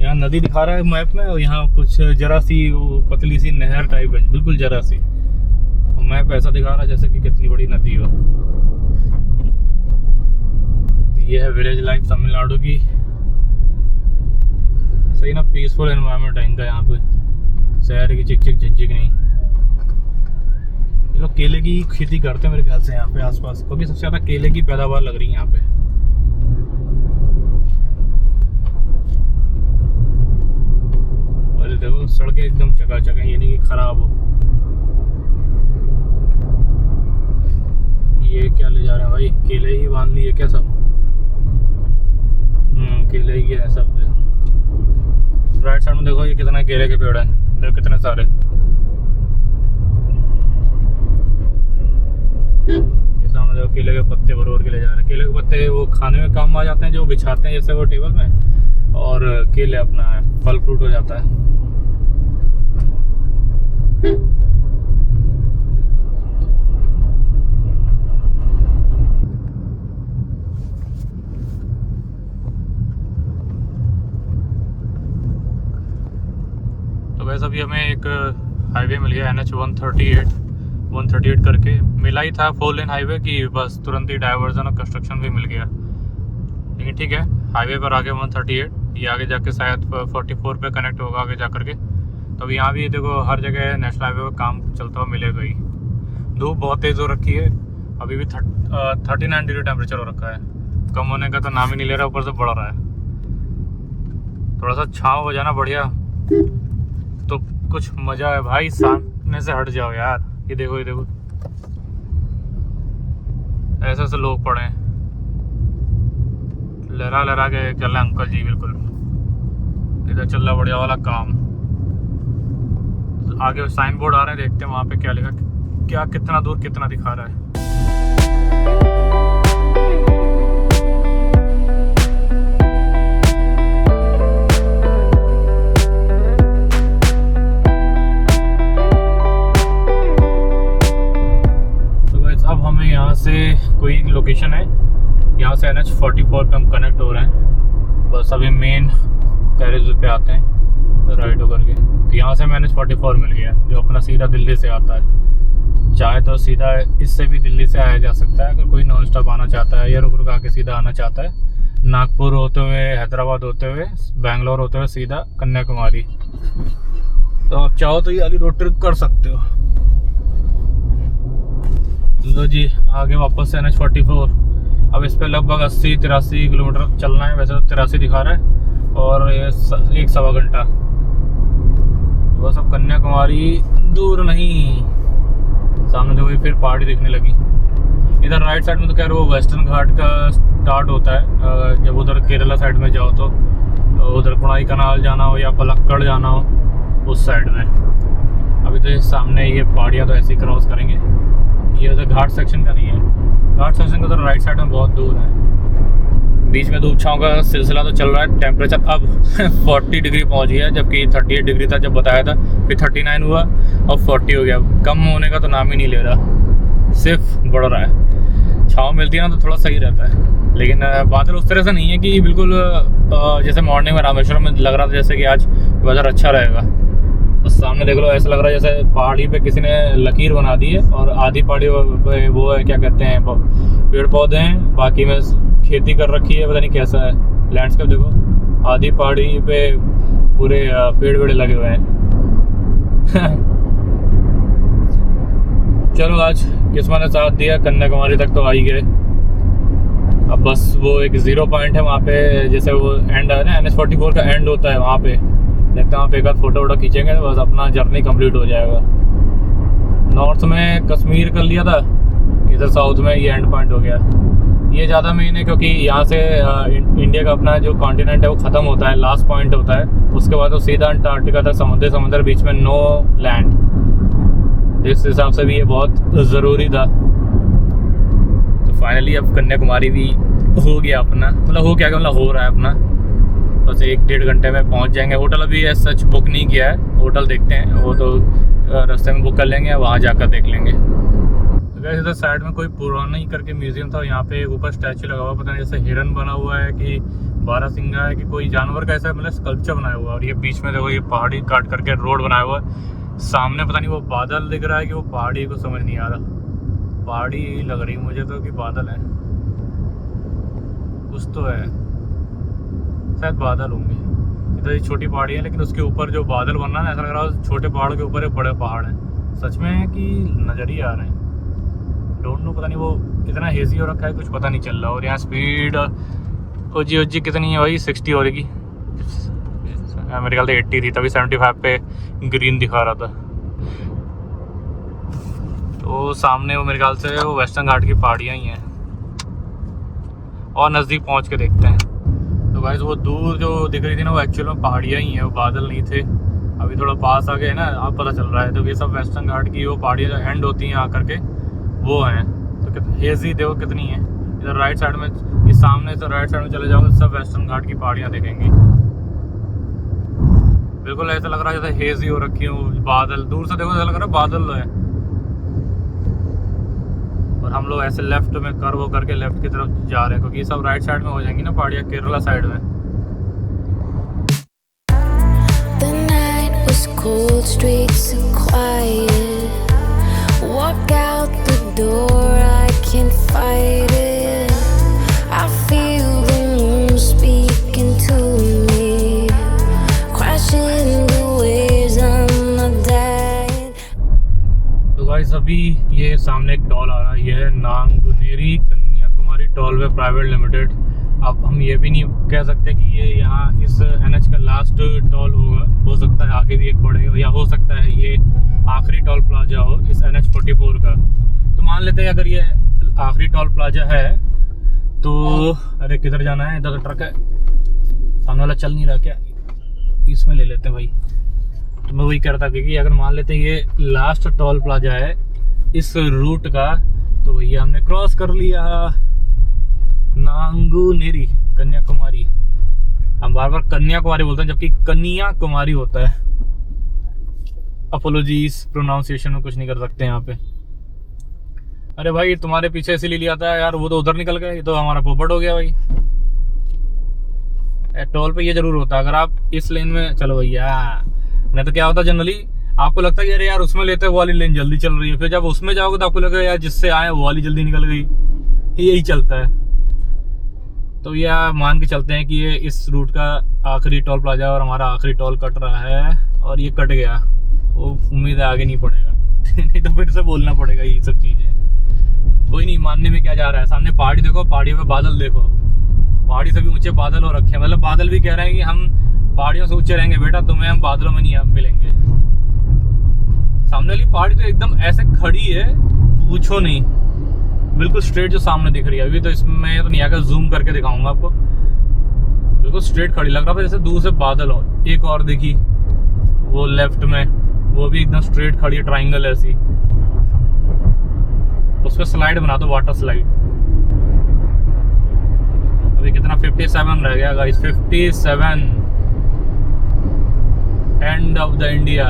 यहाँ नदी दिखा रहा है मैप में, और यहाँ कुछ जरा सी वो पतली सी नहर टाइप है, बिल्कुल जरा सी। मैप ऐसा दिखा रहा है जैसे कि कितनी बड़ी नदी हो। ये है विलेज लाइफ तमिलनाडु की। सही ना, पीसफुल एनवायरनमेंट है इनका यहाँ पे, शहर की चिक चिक झिक झिक नहीं। लोग केले की खेती करते हैं मेरे ख्याल से यहाँ पे आसपास, क्योंकि सबसे ज़्यादा केले की पैदावार लग रही है यहाँ पे। अरे देखो सड़कें एकदम चकाचक हैं, ये नहीं कि खराब हो। ये क्या ले जा रहे हैं भाई, केले ही बांध लिए क्या सब? केले ही है सब। राइट साइड में देखो ये कितने केले के पेड़ हैं, देखो कितने सारे। ये सामने देखो केले के पत्ते भर के ले जा रहे हैं। केले के पत्ते वो खाने में काम आ जाते हैं, जो बिछाते हैं जैसे वो टेबल में, और केले अपना फल फ्रूट हो जाता है। तो वैसे अभी हमें एक हाईवे मिल गया, NH 138 करके मिला ही था, 4 लेन हाईवे की, बस तुरंत ही डाइवर्जन और कंस्ट्रक्शन भी मिल गया। लेकिन ठीक है, हाईवे पर आगे 138, ये आगे जाके शायद 44 पे कनेक्ट होगा आगे जा करके। तो अभी यहाँ भी देखो हर जगह नेशनल हाईवे पर काम चलता हुआ मिलेगा ही। धूप बहुत तेज़ हो रखी है, अभी भी 39 डिग्री टेम्परेचर हो रखा है, कम होने का तो नाम ही नहीं ले रहा, ऊपर से बढ़ रहा है। थोड़ा सा छाँव हो जाना बढ़िया तो कुछ मजा है भाई। सामने से हट जाओ यार, ये देखो ऐसे ऐसे लोग पड़े हैं, लहरा के चल रहे अंकल जी, बिल्कुल इधर चल रहा बढ़िया वाला काम। आगे साइन बोर्ड आ रहे हैं, देखते हैं वहाँ पे क्या लिखा, क्या कितना दूर कितना दिखा रहा है। यहाँ से कोई लोकेशन है, यहाँ से NH 44 पे हम कनेक्ट हो रहे हैं। बस अभी मेन कैरेज पे आते हैं राइट होकर के, तो यहाँ से हमें NH 44 मिल गया, जो अपना सीधा दिल्ली से आता है। चाहे तो सीधा इससे भी दिल्ली से आया जा सकता है, अगर कोई नॉन स्टॉप आना चाहता है या रुक आके सीधा आना चाहता है, नागपुर होते हुए, हैदराबाद होते हुए, बेंगलोर होते हुए सीधा कन्याकुमारी। तो आप चाहो तो ये वाली रोड ट्रिप कर सकते हो। लो जी, आगे वापस से NH 44। अब इस पे लगभग 80-83 किलोमीटर चलना है, वैसे तो 83 दिखा रहा है, और ये 1-1.25 घंटा। बस अब कन्याकुमारी दूर नहीं। सामने देखो फिर पहाड़ी दिखने लगी। इधर राइट साइड में तो कह रहे हो वेस्टर्न घाट का स्टार्ट होता है, जब उधर केरला साइड में जाओ तो उधर कुणाई कनाल जाना हो या पलक्कड़ जाना हो उस साइड में। अभी तो सामने ये पहाड़ियाँ तो ऐसे ही क्रॉस करेंगे। ये उधर घाट सेक्शन का नहीं है, घाट सेक्शन का तो राइट साइड में बहुत दूर है। बीच में धूप छाँव का सिलसिला तो चल रहा है। टेम्परेचर अब 40 डिग्री पहुंच गया, जबकि 38 डिग्री था जब बताया था, फिर 39 हुआ और 40 हो गया। कम होने का तो नाम ही नहीं ले रहा, सिर्फ बढ़ रहा है। छाँव मिलती है ना तो थोड़ा सही रहता है, लेकिन बादल उस तरह से नहीं है कि बिल्कुल जैसे मॉर्निंग में रामेश्वरम में लग रहा था जैसे कि आज वेदर अच्छा रहेगा। बस सामने देख लो, ऐसा लग रहा है जैसे पहाड़ी पे किसी ने लकीर बना दी है, और आधी पहाड़ी पे वो है, क्या कहते हैं, पेड़ पौधे हैं, बाकी में खेती कर रखी है, पता नहीं कैसा है लैंडस्केप। देखो आधी पहाड़ी पे पूरे पेड़ वेड़ लगे हुए हैं। चलो आज किस्मत ने साथ दिया, कन्याकुमारी तक तो आ ही गए। अब बस वो एक 0 पॉइंट है वहाँ पे, जैसे वो एंड है ना, NH 44 का एंड होता है वहाँ पे। देखते हैं वहाँ पे एक आध फोटो वोटो खींचेंगे, बस अपना जर्नी कंप्लीट हो जाएगा। नॉर्थ में कश्मीर कर लिया था, इधर साउथ में ये एंड पॉइंट हो गया। ये ज़्यादा मेन है क्योंकि यहाँ से इंडिया का अपना जो कॉन्टिनेंट है वो ख़त्म होता है, लास्ट पॉइंट होता है। उसके बाद तो सीधा अंटार्कटिका तक समुद्र बीच में, नो लैंड। इस हिसाब से भी ये बहुत ज़रूरी था। तो फाइनली अब कन्याकुमारी भी हो गया अपना, मतलब हो क्या, मतलब हो रहा है अपना। बस 1-1.5 घंटे में पहुंच जाएंगे। होटल अभी ऐसा सच बुक नहीं किया है, होटल देखते हैं, वो तो रास्ते में बुक कर लेंगे, वहाँ जाकर देख लेंगे। तो वैसे इधर साइड में कोई पुराना ही करके म्यूजियम था, यहाँ पे ऊपर स्टैचू लगा हुआ, पता नहीं जैसे हिरन बना हुआ है कि बारहसिंगा है कि कोई जानवर का, ऐसा मतलब स्कल्पचर बनाया हुआ है। और ये बीच में देखो ये पहाड़ी काट करके रोड बनाया हुआ है। सामने पता नहीं वो बादल दिख रहा है कि वो पहाड़ी, को समझ नहीं आ रहा। पहाड़ी लग रही मुझे तो कि बादल है, कुछ तो है, शायद बादल होंगे। इधर छोटी पहाड़ी है, लेकिन उसके ऊपर जो बादल बन रहा है ना, ऐसा लग रहा है छोटे पहाड़ के ऊपर एक बड़े पहाड़ है। सच में है कि नज़र ही आ रहे हैं, डोंट नो, पता नहीं, वो इतना हेजी हो रखा है कुछ पता नहीं चल रहा। और यहाँ स्पीड ओजी कितनी है भाई, 60 हो रही, मेरे ख्याल से 80 थी, तभी 75 पे ग्रीन दिखा रहा था। तो सामने वो मेरे ख्याल से वो वेस्टर्न घाट की पहाड़ियाँ ही हैं, और नज़दीक पहुँच के देखते हैं। तो गाइस वो दूर जो दिख रही थी ना, वो एक्चुअल में पहाड़ियाँ ही हैं, वो बादल नहीं थे। अभी थोड़ा पास आ गए है ना, अब पता चल रहा है। तो ये सब वेस्टर्न घाट की वो पहाड़ियाँ जो एंड होती हैं आकर के, वो हैं। तो हेजी देखो कितनी है। इधर राइट साइड में, इस सामने से राइट साइड में चले जाओगे सब वेस्टर्न घाट की पहाड़ियाँ देखेंगे। बिल्कुल ऐसा लग रहा है जैसे हेजी हो रखी हो, बादल दूर से देखो ऐसा लग रहा है बादल है। और हम लोग ऐसे लेफ्ट में कर्व करके लेफ्ट की तरफ जा रहे हैं, क्योंकि ये सब राइट साइड में हो जाएंगी ना पहाड़ियाँ, केरला साइड में। Cold streets are quiet. Walk out the door, I can't fight it. I feel the moon speaking to me, crashing the waves, I'm not dying. तो गाइस अभी ये सामने एक टॉल आ रहा है, ये है नांगुनेरी कन्याकुमारी टॉलवे प्राइवेट लिमिटेड। अब हम ये भी नहीं कह सकते कि ये यहाँ इस NH का लास्ट टॉल होगा, हो सकता है आगे भी एक पड़े, या हो सकता है ये आखिरी टॉल प्लाजा हो इस NH 44 का। तो मान लेते हैं अगर ये आखिरी टॉल प्लाजा है तो, अरे किधर जाना है, इधर ट्रक है, सामने वाला चल नहीं रहा क्या, इसमें ले लेते हैं भाई। तो मैं वही कह रहा था कि अगर मान लेते हैं ये लास्ट टॉल प्लाजा है इस रूट का, तो भैया हमने क्रॉस कर लिया नांगुनेरी कन्याकुमारी। हम बार बार कन्याकुमारी बोलते हैं जबकि कन्याकुमारी होता है। अपोलॉजीज, प्रोनाउंसिएशन में कुछ नहीं कर सकते यहाँ पे। अरे भाई तुम्हारे पीछे इसीलिए लिया था यार, वो तो उधर निकल गए, ये तो हमारा पोपट हो गया भाई। टोल पे ये जरूर होता है, अगर आप इस लेन में चलो भैया, नहीं तो क्या होता जनरली आपको लगता है अरे यार उसमें लेते वो वाली लेन जल्दी चल रही है, फिर जब उसमें जाओगे तो आपको लगेगा यार जिससे आए वो वाली जल्दी निकल गई। यही चलता है। तो यह मान के चलते हैं कि ये इस रूट का आखिरी टोल प्लाजा और हमारा आखिरी टोल कट रहा है, और ये कट गया, वो उम्मीद है आगे नहीं पड़ेगा नहीं तो फिर से बोलना पड़ेगा ये सब चीज़ें। कोई नहीं, मानने में क्या जा रहा है। सामने पहाड़ी देखो, पहाड़ियों पे बादल देखो, पहाड़ी से भी ऊंचे बादल हो रखे हैं। मतलब बादल भी कह रहे हैं कि हम पहाड़ियों से ऊंचे रहेंगे बेटा, तुम्हें हम बादलों में नहीं मिलेंगे। सामने वाली पहाड़ी तो एकदम ऐसे खड़ी है, पूछो नहीं, बिल्कुल स्ट्रेट जो सामने दिख रही है। अभी तो इसमें तो नहीं आकर जूम करके दिखाऊंगा आपको, बिल्कुल स्ट्रेट खड़ी लग रहा था जैसे दूर से बादल हो। एक और देखी वो लेफ्ट में, वो भी एकदम स्ट्रेट खड़ी है, ट्राइंगल ऐसी, उस पर स्लाइड बना दो, वाटर स्लाइड। अभी कितना 57 रह गया guys, 57, end of the India.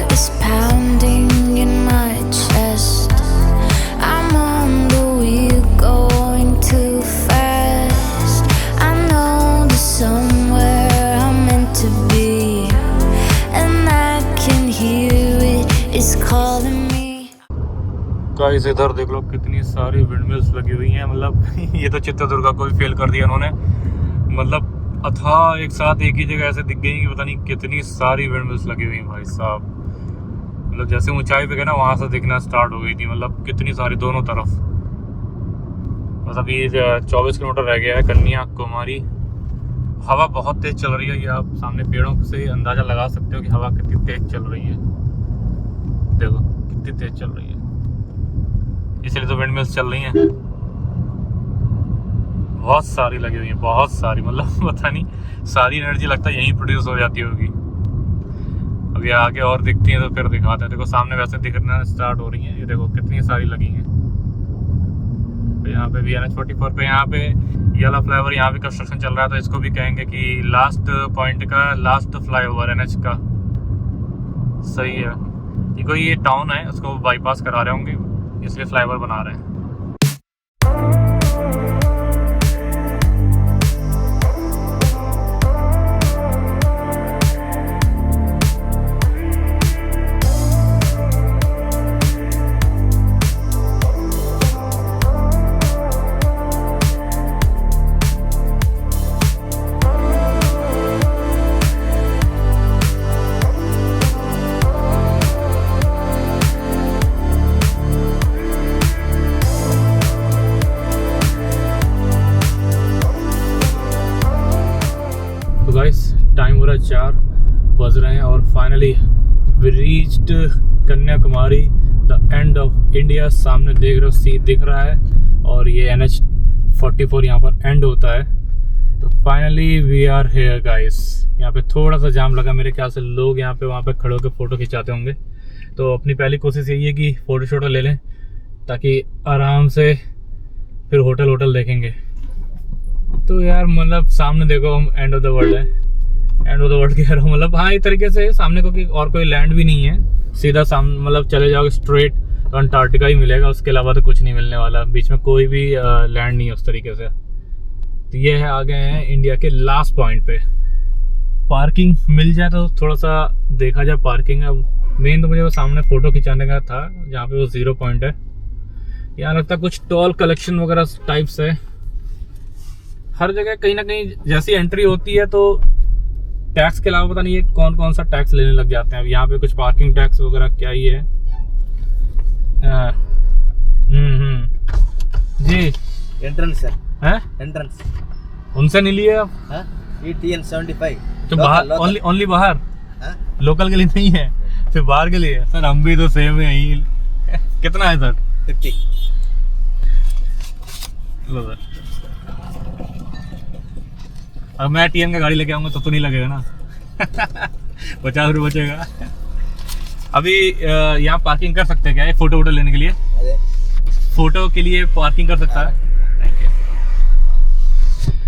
Is pounding in my chest. I'm on the wheel going too fast. I know there's somewhere I'm meant to be, and I can hear it. It's calling me. Guys इधर देख लो कितनी सारी windmills लगी हुई हैं। मतलब ये तो चित्रदुर्गा को भी फेल कर दिया इन्होंने। मतलब अथा एक साथ एक ही जगह ऐसे दिख गई कि पता नहीं कितनी सारी विंडमिल्स लगी हुई हैं भाई साहब। मतलब जैसे ऊंचाई पे गए ना वहाँ से दिखना स्टार्ट हो गई थी, मतलब कितनी सारी दोनों तरफ। बस अभी 24 किलोमीटर रह गया है कन्याकुमारी। हवा बहुत तेज़ चल रही है, ये आप सामने पेड़ों से अंदाज़ा लगा सकते हो कि हवा कितनी तेज़ चल रही है। देखो कितनी तेज़ चल रही है, इसलिए तो विंडमिल्स चल रही हैं। बहुत सारी लगी हुई हैं, बहुत सारी, मतलब पता नहीं सारी एनर्जी लगता है यहीं प्रोड्यूस हो जाती होगी। अभी आगे और दिखती हैं तो फिर दिखाते हैं। देखो सामने वैसे दिखना स्टार्ट हो रही हैं, ये देखो कितनी सारी लगी हैं। तो यहाँ पे भी NH44 पे यहाँ पे ये वाला फ्लाईओवर, यहाँ पे कंस्ट्रक्शन चल रहा है, तो इसको भी कहेंगे कि लास्ट पॉइंट का लास्ट फ्लाईओवर NH का। सही है, ये कोई ये टाउन है उसको बाईपास करा रहे होंगे, इसलिए फ्लाईओवर बना रहे हैं। We reached Kanyakumari, the end of India. सामने देख रहे हो सी दिख रहा है और ये NH44 यहाँ पर एंड होता है। तो finally we are here guys. यहाँ पे थोड़ा सा जाम लगा, मेरे ख्याल से लोग यहाँ पे वहाँ पे खड़े होकर फ़ोटो खिंचाते होंगे। तो अपनी पहली कोशिश यही है कि फ़ोटो शोटो ले लें ताकि आराम से फिर होटल देखेंगे। तो यार मतलब सामने देखो हम एंड ऑफ द वर्ल्ड है, एंड ऑफ द वर्ल्ड कह रहा हूँ, मतलब हाँ एक तरीके से सामने को और कोई लैंड भी नहीं है। सीधा सामने मतलब चले जाओगे स्ट्रेट तो अंटार्कटिका ही मिलेगा, उसके अलावा तो कुछ नहीं मिलने वाला। बीच में कोई भी लैंड नहीं है उस तरीके से। तो ये है, आ गए हैं इंडिया के लास्ट पॉइंट पे। पार्किंग मिल जाए तो थोड़ा सा देखा जाए पार्किंग। अब मेन तो मुझे वो सामने फ़ोटो खिंचाने का था जहाँ पे वो 0 पॉइंट है। यहाँ लगता है कुछ टॉल कलेक्शन वगैरह टाइप्स है। हर जगह कहीं ना कहीं जैसी एंट्री होती है तो टैक्स के अलावा पता नहीं है कौन कौन सा टैक्स लेने लग जाते हैं। अब यहाँ पे कुछ पार्किंग टैक्स वगैरह क्या ही है। जी एंट्रेंस है, एंट्रेंस उनसे नहीं लिए आप? ETN 75 तो बाहर ओनली बाहर, लोकल के लिए नहीं है, सिर्फ बाहर के लिए। सर हम भी तो सेम है यही। कितना है सर? 50। लो सर, अब मैं TN का गाड़ी लेके आऊंगा तो नहीं लगेगा ना। 50 रुपये बचेगा। अभी यहाँ पार्किंग कर सकते हैं क्या? फोटो वोटो लेने के लिए, फोटो के लिए पार्किंग कर सकता है।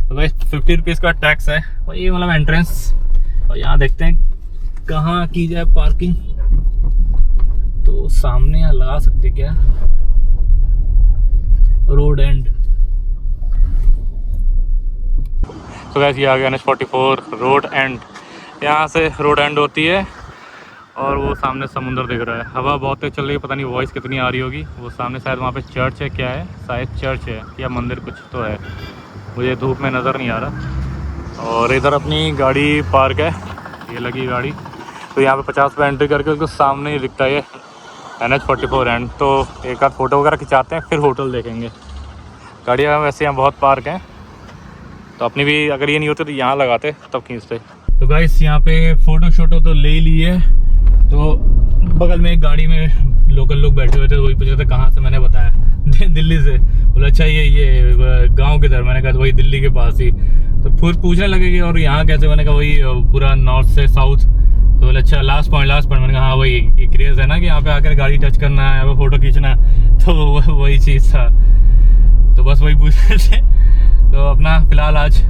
तो भाई 50 रुपीज़ का टैक्स है वही, मतलब एंट्रेंस। और यहाँ देखते हैं कहाँ की जाए पार्किंग। तो सामने यहाँ लगा सकते क्या, रोड एंड। तो वैसे ये आ गया NH44 रोड एंड। यहाँ से रोड एंड होती है और वो सामने समुंदर दिख रहा है। हवा बहुत तेज चल रही है, पता नहीं वॉइस कितनी आ रही होगी। वो सामने शायद वहाँ पे चर्च है, क्या है, शायद चर्च है या मंदिर कुछ तो है, मुझे धूप में नज़र नहीं आ रहा। और इधर अपनी गाड़ी पार्क है, ये लगी गाड़ी। तो यहाँ पे 50 पे एंट्री करके उसको सामने ही दिखता है NH44 एंड। तो एक आध फ़ोटो वगैरह खिंचाते हैं फिर होटल देखेंगे। गाड़ियाँ वैसे यहाँ बहुत पार्क हैं, तो अपनी भी अगर ये नहीं होते तो यहाँ लगाते तब खींचते। तो गाइस यहाँ पे फ़ोटो शोटो तो ले लिए। तो बगल में एक गाड़ी में लोकल लोग बैठे हुए थे, वही पूछ रहे थे कहाँ से। मैंने बताया दिल्ली से। बोला अच्छा ये गांव किधर? मैंने कहा वही दिल्ली के पास ही। तो फिर पूछने लगे कि और यहाँ कैसे? मैंने कहा वही पूरा नॉर्थ से साउथ। तो बोले अच्छा लास्ट पॉइंट। मैंने कहा हाँ वही क्रेज़ है ना कि यहाँ पे आकर गाड़ी टच करना है, यहाँ पे फ़ोटो खींचना है, तो वही चीज़ था। तो बस वही पूछ रहे थे। तो अपना फ़िलहाल आज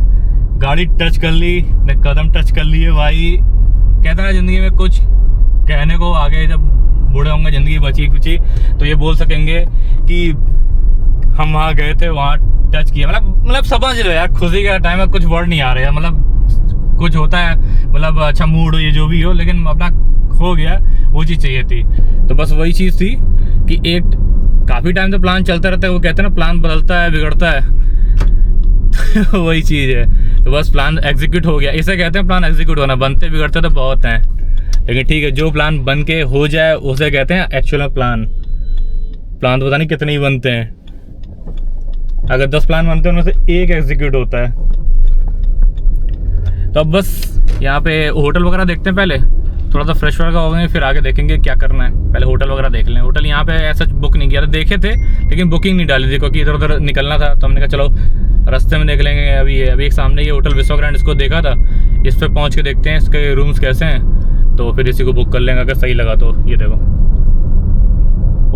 गाड़ी टच कर ली, कदम टच कर लिए भाई। कहते हैं ज़िंदगी में कुछ कहने को, आगे जब बूढ़े होंगे ज़िंदगी बची कुची तो ये बोल सकेंगे कि हम वहाँ गए थे, वहाँ टच किया। मतलब समझ लो यार, खुशी का टाइम है, कुछ वर्ड नहीं आ रहे हैं। मतलब कुछ होता है, मतलब अच्छा मूड हो, ये जो भी हो, लेकिन अपना हो गया, वो चीज़ चाहिए थी। तो बस वही चीज़ थी कि एक काफ़ी टाइम से प्लान चलता रहता है। वो कहते हैं ना प्लान बदलता है बिगड़ता है। वही चीज़ है। तो बस प्लान एग्जीक्यूट हो गया, इसे कहते हैं प्लान एग्जीक्यूट होना। बनते बिगड़ते तो बहुत हैं, लेकिन ठीक है, जो प्लान बन के हो जाए उसे कहते हैं एक्चुअल में प्लान। प्लान तो पता नहीं कितने ही बनते हैं। अगर 10 प्लान बनते हैं उनमें से एक एग्जीक्यूट होता है। तो अब बस यहाँ पे होटल वगैरह देखते हैं, पहले थोड़ा सा फ्रेश वगैरह हो गए, फिर आगे देखेंगे क्या करना है। पहले होटल वगैरह देख लें। होटल यहाँ पे ऐसा बुक नहीं किया था, देखे थे लेकिन बुकिंग नहीं डाली थी क्योंकि इधर उधर निकलना था। तो हमने कहा चलो रास्ते में देख लेंगे। अभी एक सामने ये होटल विश्व ग्रैंड, इसको देखा था, इस पर पहुँच के देखते हैं इसके रूम्स कैसे हैं, तो फिर इसी को बुक कर लेंगे अगर सही लगा तो। ये देखो,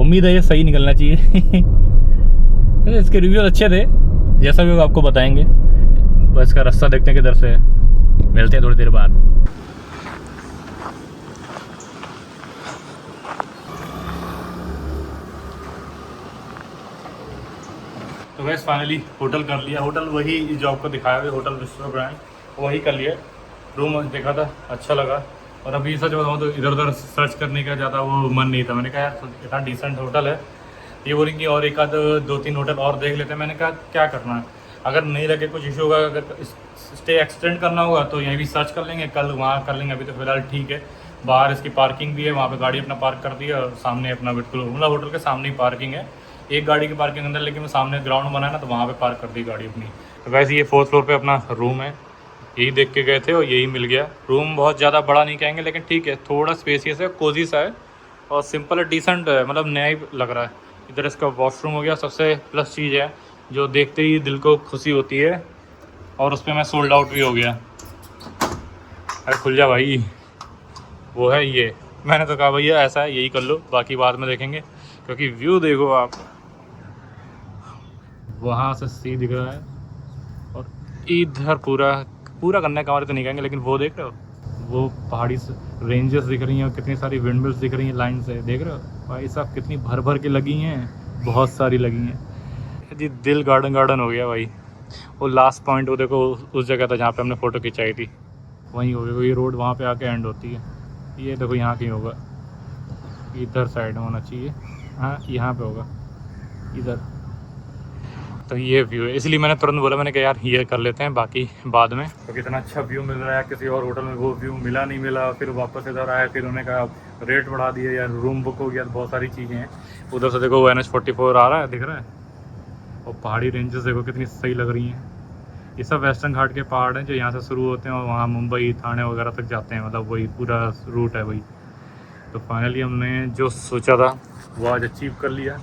उम्मीद है ये सही निकलना चाहिए। इसके रिव्यूज अच्छे थे, जैसा भी होगा आपको बताएंगे। बस इसका रास्ता देखते हैं किधर से है। मिलते हैं थोड़ी देर बाद। तो वैसे फाइनली होटल कर लिया। होटल वही जो आपको दिखाया हुआ होटल विश्व ग्रैंड, वही कर लिया। रूम देखा था, अच्छा लगा। और अभी सच बताऊँ तो इधर उधर सर्च करने का ज़्यादा वो मन नहीं था। मैंने कहा यार इतना डिसेंट होटल है, ये बोलेंगे और एक आध 2-3 होटल और देख लेते हैं। मैंने कहा क्या करना है, अगर नहीं लगे कुछ इशू होगा, अगर स्टे एक्सटेंड करना होगा तो यहीं भी सर्च कर लेंगे, कल वहाँ कर लेंगे। अभी तो फिलहाल ठीक है। बाहर इसकी पार्किंग भी है, वहाँ पे गाड़ी अपना पार्क कर दी है और सामने अपना बिल्कुल मतलब होटल के सामने ही पार्किंग है। एक गाड़ी की पार्किंग अंदर, लेकिन वो सामने ग्राउंड बना है ना, तो वहाँ पे पार्क कर दी गाड़ी अपनी। तो वैसे ये 4th फ्लोर पे अपना रूम है। यही देख के गए थे और यही मिल गया। रूम बहुत ज़्यादा बड़ा नहीं कहेंगे लेकिन ठीक है, थोड़ा स्पेसियस है, कोजी सा है और सिंपल है, डिसेंट है, मतलब नया ही लग रहा है। इधर इसका वॉशरूम हो गया, सबसे प्लस चीज़ है जो देखते ही दिल को खुशी होती है, और उस पर मैं सोल्ड आउट भी हो गया। अरे खुल जा भाई, वो है ये। मैंने तो कहा भैया ऐसा है यही कर लो, बाकी बाद में देखेंगे, क्योंकि व्यू देखो आप, वहाँ से सी दिख रहा है और इधर पूरा पूरा करने का हमारे तो नहीं कहेंगे, लेकिन वो देख रहे हो, वो पहाड़ी से रेंजेस दिख रही हैं और कितनी सारी विंड मिल्स दिख रही हैं लाइन से, देख रहे हो भाई साहब, कितनी भर भर के लगी हैं, बहुत सारी लगी हैं जी। दिल गार्डन गार्डन हो गया भाई। वो लास्ट पॉइंट वो देखो, उस जगह था जहाँ पे हमने फ़ोटो खिंचाई थी, वहीं हो गई। ये रोड वहाँ पे आके एंड होती है, ये देखो यहाँ कहीं होगा, इधर साइड होना चाहिए, हाँ यहाँ पे होगा इधर। तो ये व्यू है, इसलिए मैंने तुरंत बोला, मैंने कहा यार ये कर लेते हैं, बाकी बाद में। तो कितना अच्छा व्यू मिल रहा है, किसी और होटल में वो व्यू मिला नहीं मिला, फिर वापस इधर आया, फिर उन्होंने कहा रेट बढ़ा दिए यार, रूम बुक हो गया, बहुत सारी चीज़ें हैं। उधर से देखो वो NH44 आ रहा है, दिख रहा है, और पहाड़ी रेंजेस देखो कितनी सही लग रही हैं। ये सब वेस्टर्न घाट के पहाड़ हैं जो यहाँ से शुरू होते हैं और वहाँ मुंबई थाने वगैरह तक जाते हैं, मतलब वही पूरा रूट है वही। तो फाइनली हमने जो सोचा था वो आज अचीव कर लिया।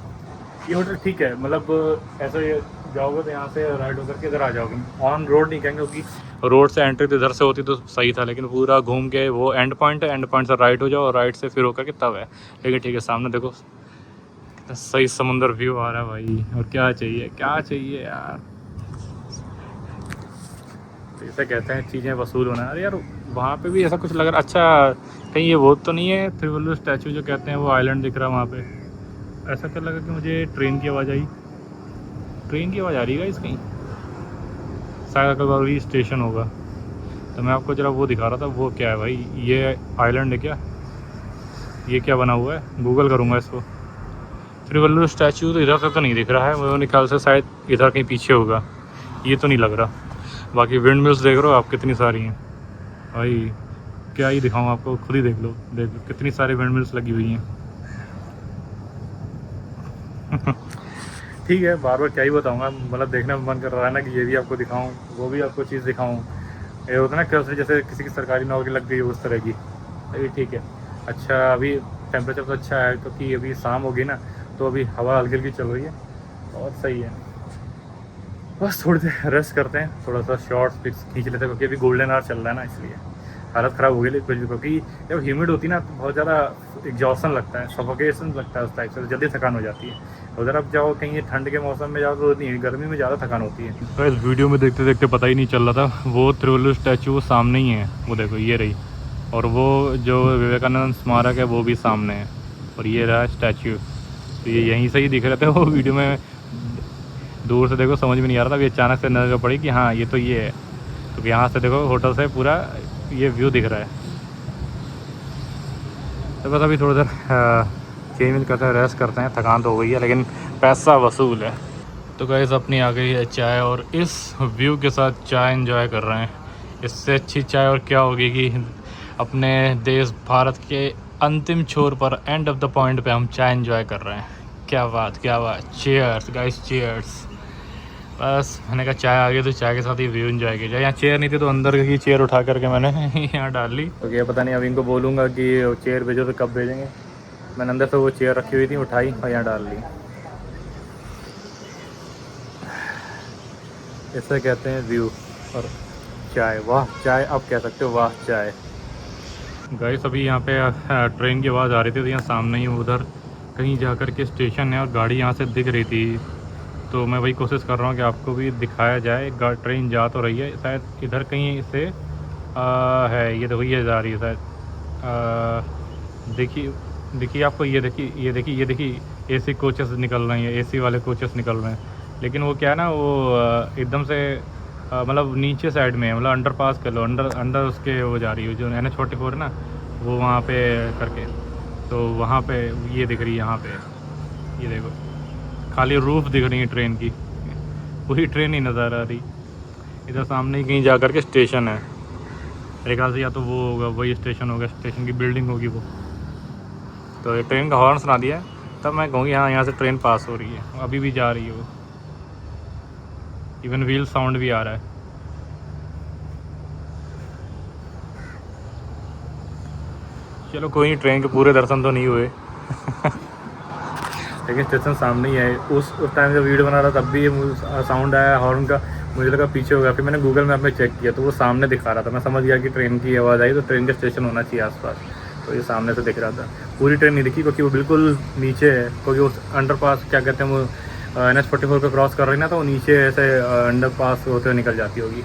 ये होटल ठीक है, मतलब ऐसे जाओगे तो यहाँ से राइड होकर के इधर आ जाओगे, ऑन रोड नहीं कहेंगे क्योंकि रोड से एंट्री तो इधर से होती तो सही था, लेकिन पूरा घूम के वो एंड पॉइंट है, एंड पॉइंट से राइट हो जाओ और राइट से फिर होकर के तब है। लेकिन ठीक है, सामने देखो कितना सही समुंदर व्यू आ रहा है भाई, और क्या चाहिए, क्या चाहिए यार। तो इसे कहते हैं चीज़ें वसूल होना। अरे यार वहाँ पे भी ऐसा कुछ लग रहा, अच्छा कहीं ये वो तो नहीं है त्रिवल्लुवर स्टैचू जो कहते हैं, वो आइलैंड दिख रहा है वहाँ पे। ऐसा क्या लगा कि मुझे ट्रेन की आवाज़ आई, ट्रेन की आवाज़ आ रही है इसकी, शायद अकलबारी स्टेशन होगा। तो मैं आपको ज़रा वो दिखा रहा था, वो क्या है भाई, ये आइलैंड है क्या, ये क्या बना हुआ है, गूगल करूँगा इसको। त्रिवल्लुवर स्टैचू तो इधर से तो नहीं दिख रहा है, वो मेरे ख्याल से शायद इधर कहीं पीछे होगा, ये तो नहीं लग रहा। बाकी विंड मिल्स देख रहे हो आप कितनी सारी हैं भाई, क्या ही दिखाऊँ आपको, खुद ही देख लो कितनी सारी विंड मिल्स लगी हुई हैं। ठीक है, बार बार क्या ही बताऊँगा, मतलब देखने में मन कर रहा है ना कि ये भी आपको दिखाऊँ, वो भी आपको चीज़ दिखाऊँ। ये होता है ना जैसे किसी की सरकारी नौकरी लग गई उस तरह की। अभी ठीक है, अच्छा अभी टेम्परेचर तो अच्छा है क्योंकि अभी शाम होगी ना, तो अभी हवा हल्की हल्की चल रही है और सही है। बस थोड़ी देर रेस्ट करते हैं, थोड़ा सा शॉर्ट्स पिक्स खींच लेते हैं, क्योंकि अभी गोल्डन आवर चल रहा है ना, इसलिए हालत ख़राब हो गई। लेकिन क्योंकि जब ह्यूमिड होती है ना तो बहुत ज़्यादा एग्जॉशन लगता है, सफोकेशन लगता है उस टाइप से, जल्दी थकान हो जाती है। उधर आप जाओ कहीं ठंड के मौसम में जाओ तो नहीं, गर्मी में ज़्यादा थकान होती है। तो इस वीडियो में देखते देखते पता ही नहीं चल रहा था, वो त्रिवल्लुवर स्टैचू वो सामने ही है, वो देखो ये रही, और वो जो विवेकानंद स्मारक है वो भी सामने है, और ये रहा स्टैचू। तो ये यहीं से ही दिख रहे थे, वो वीडियो में दूर से देखो समझ में नहीं आ रहा था, अभी अचानक से नजर पड़ी कि हाँ ये तो ये है, क्योंकि यहाँ से देखो होटल से पूरा ये व्यू दिख रहा है। तो बस अभी थोड़ी देर चेंज करते हैं, रेस्ट करते हैं, थकान तो हो गई है लेकिन पैसा वसूल है। तो गाइस अपनी आ गई है चाय, और इस व्यू के साथ चाय एंजॉय कर रहे हैं। इससे अच्छी चाय और क्या होगी कि अपने देश भारत के अंतिम छोर पर, एंड ऑफ द पॉइंट पे हम चाय एंजॉय कर रहे हैं। क्या बात, क्या बात, चीयर्स गाइस, चीयर्स। बस मैंने कहा चाय आ गई तो चाय के साथ ही व्यू एंजॉय किया जाए। यहाँ चेयर नहीं थी तो अंदर की चेयर उठा करके मैंने यहाँ डाल ली। तो क्या पता नहीं, अब इनको बोलूँगा कि चेयर भेजो तो कब भेजेंगे। मैंने अंदर से वो चेयर रखी हुई थी उठाई और यहाँ डाल ली। इसे कहते हैं व्यू और चाय। वाह चाय, आप कह सकते हो वाह चाय। गाइस अभी यहाँ पे ट्रेन की आवाज़ आ रही थी, तो यहाँ सामने ही उधर कहीं जाकर के स्टेशन है और गाड़ी यहाँ से दिख रही थी, तो मैं वही कोशिश कर रहा हूँ कि आपको भी दिखाया जाए। ट्रेन जा तो रही है, शायद इधर कहीं से है, ये देखो ये जा रही है शायद। देखिए आपको, ये देखिए एसी कोचेस निकल रहे हैं, एसी वाले कोचेस निकल रहे हैं। लेकिन वो क्या है ना, वो एकदम से मतलब नीचे साइड में है, मतलब अंडर पास कर लो, अंडर उसके वो जा रही है, जो NH44 है ना, वो वहाँ पे करके, तो वहाँ पे ये दिख रही है। यहाँ पे ये देखो खाली रूफ दिख रही है ट्रेन की, पूरी ट्रेन ही नज़र आ रही। इधर सामने ही कहीं जा कर के स्टेशन है, मेरे ख्याल से या तो वो होगा, वही स्टेशन होगा, स्टेशन की बिल्डिंग होगी वो। तो ये ट्रेन का हॉर्न सुना दिया, तब मैं कहूँगी हाँ यहाँ से ट्रेन पास हो रही है, अभी भी जा रही है वो, इवन व्हील साउंड भी आ रहा है। चलो कोई नहीं, ट्रेन के पूरे दर्शन तो नहीं हुए लेकिन स्टेशन सामने ही है। उस टाइम जब वीडियो बना रहा तब भी ये साउंड आया हॉर्न का, मुझे लगा पीछे होगा। फिर मैंने गूगल मैप में चेक किया तो वो सामने दिखा रहा था। मैं समझ गया कि ट्रेन की आवाज़ आई तो ट्रेन का स्टेशन होना चाहिए आसपास, तो ये सामने से दिख रहा था। पूरी ट्रेन नहीं दिखी क्योंकि वो बिल्कुल नीचे है, क्योंकि उस अंडरपास क्या कहते हैं वो NH44 पे क्रॉस कर रही ना, तो वो नीचे ऐसे अंडरपास होते हुए निकल जाती होगी।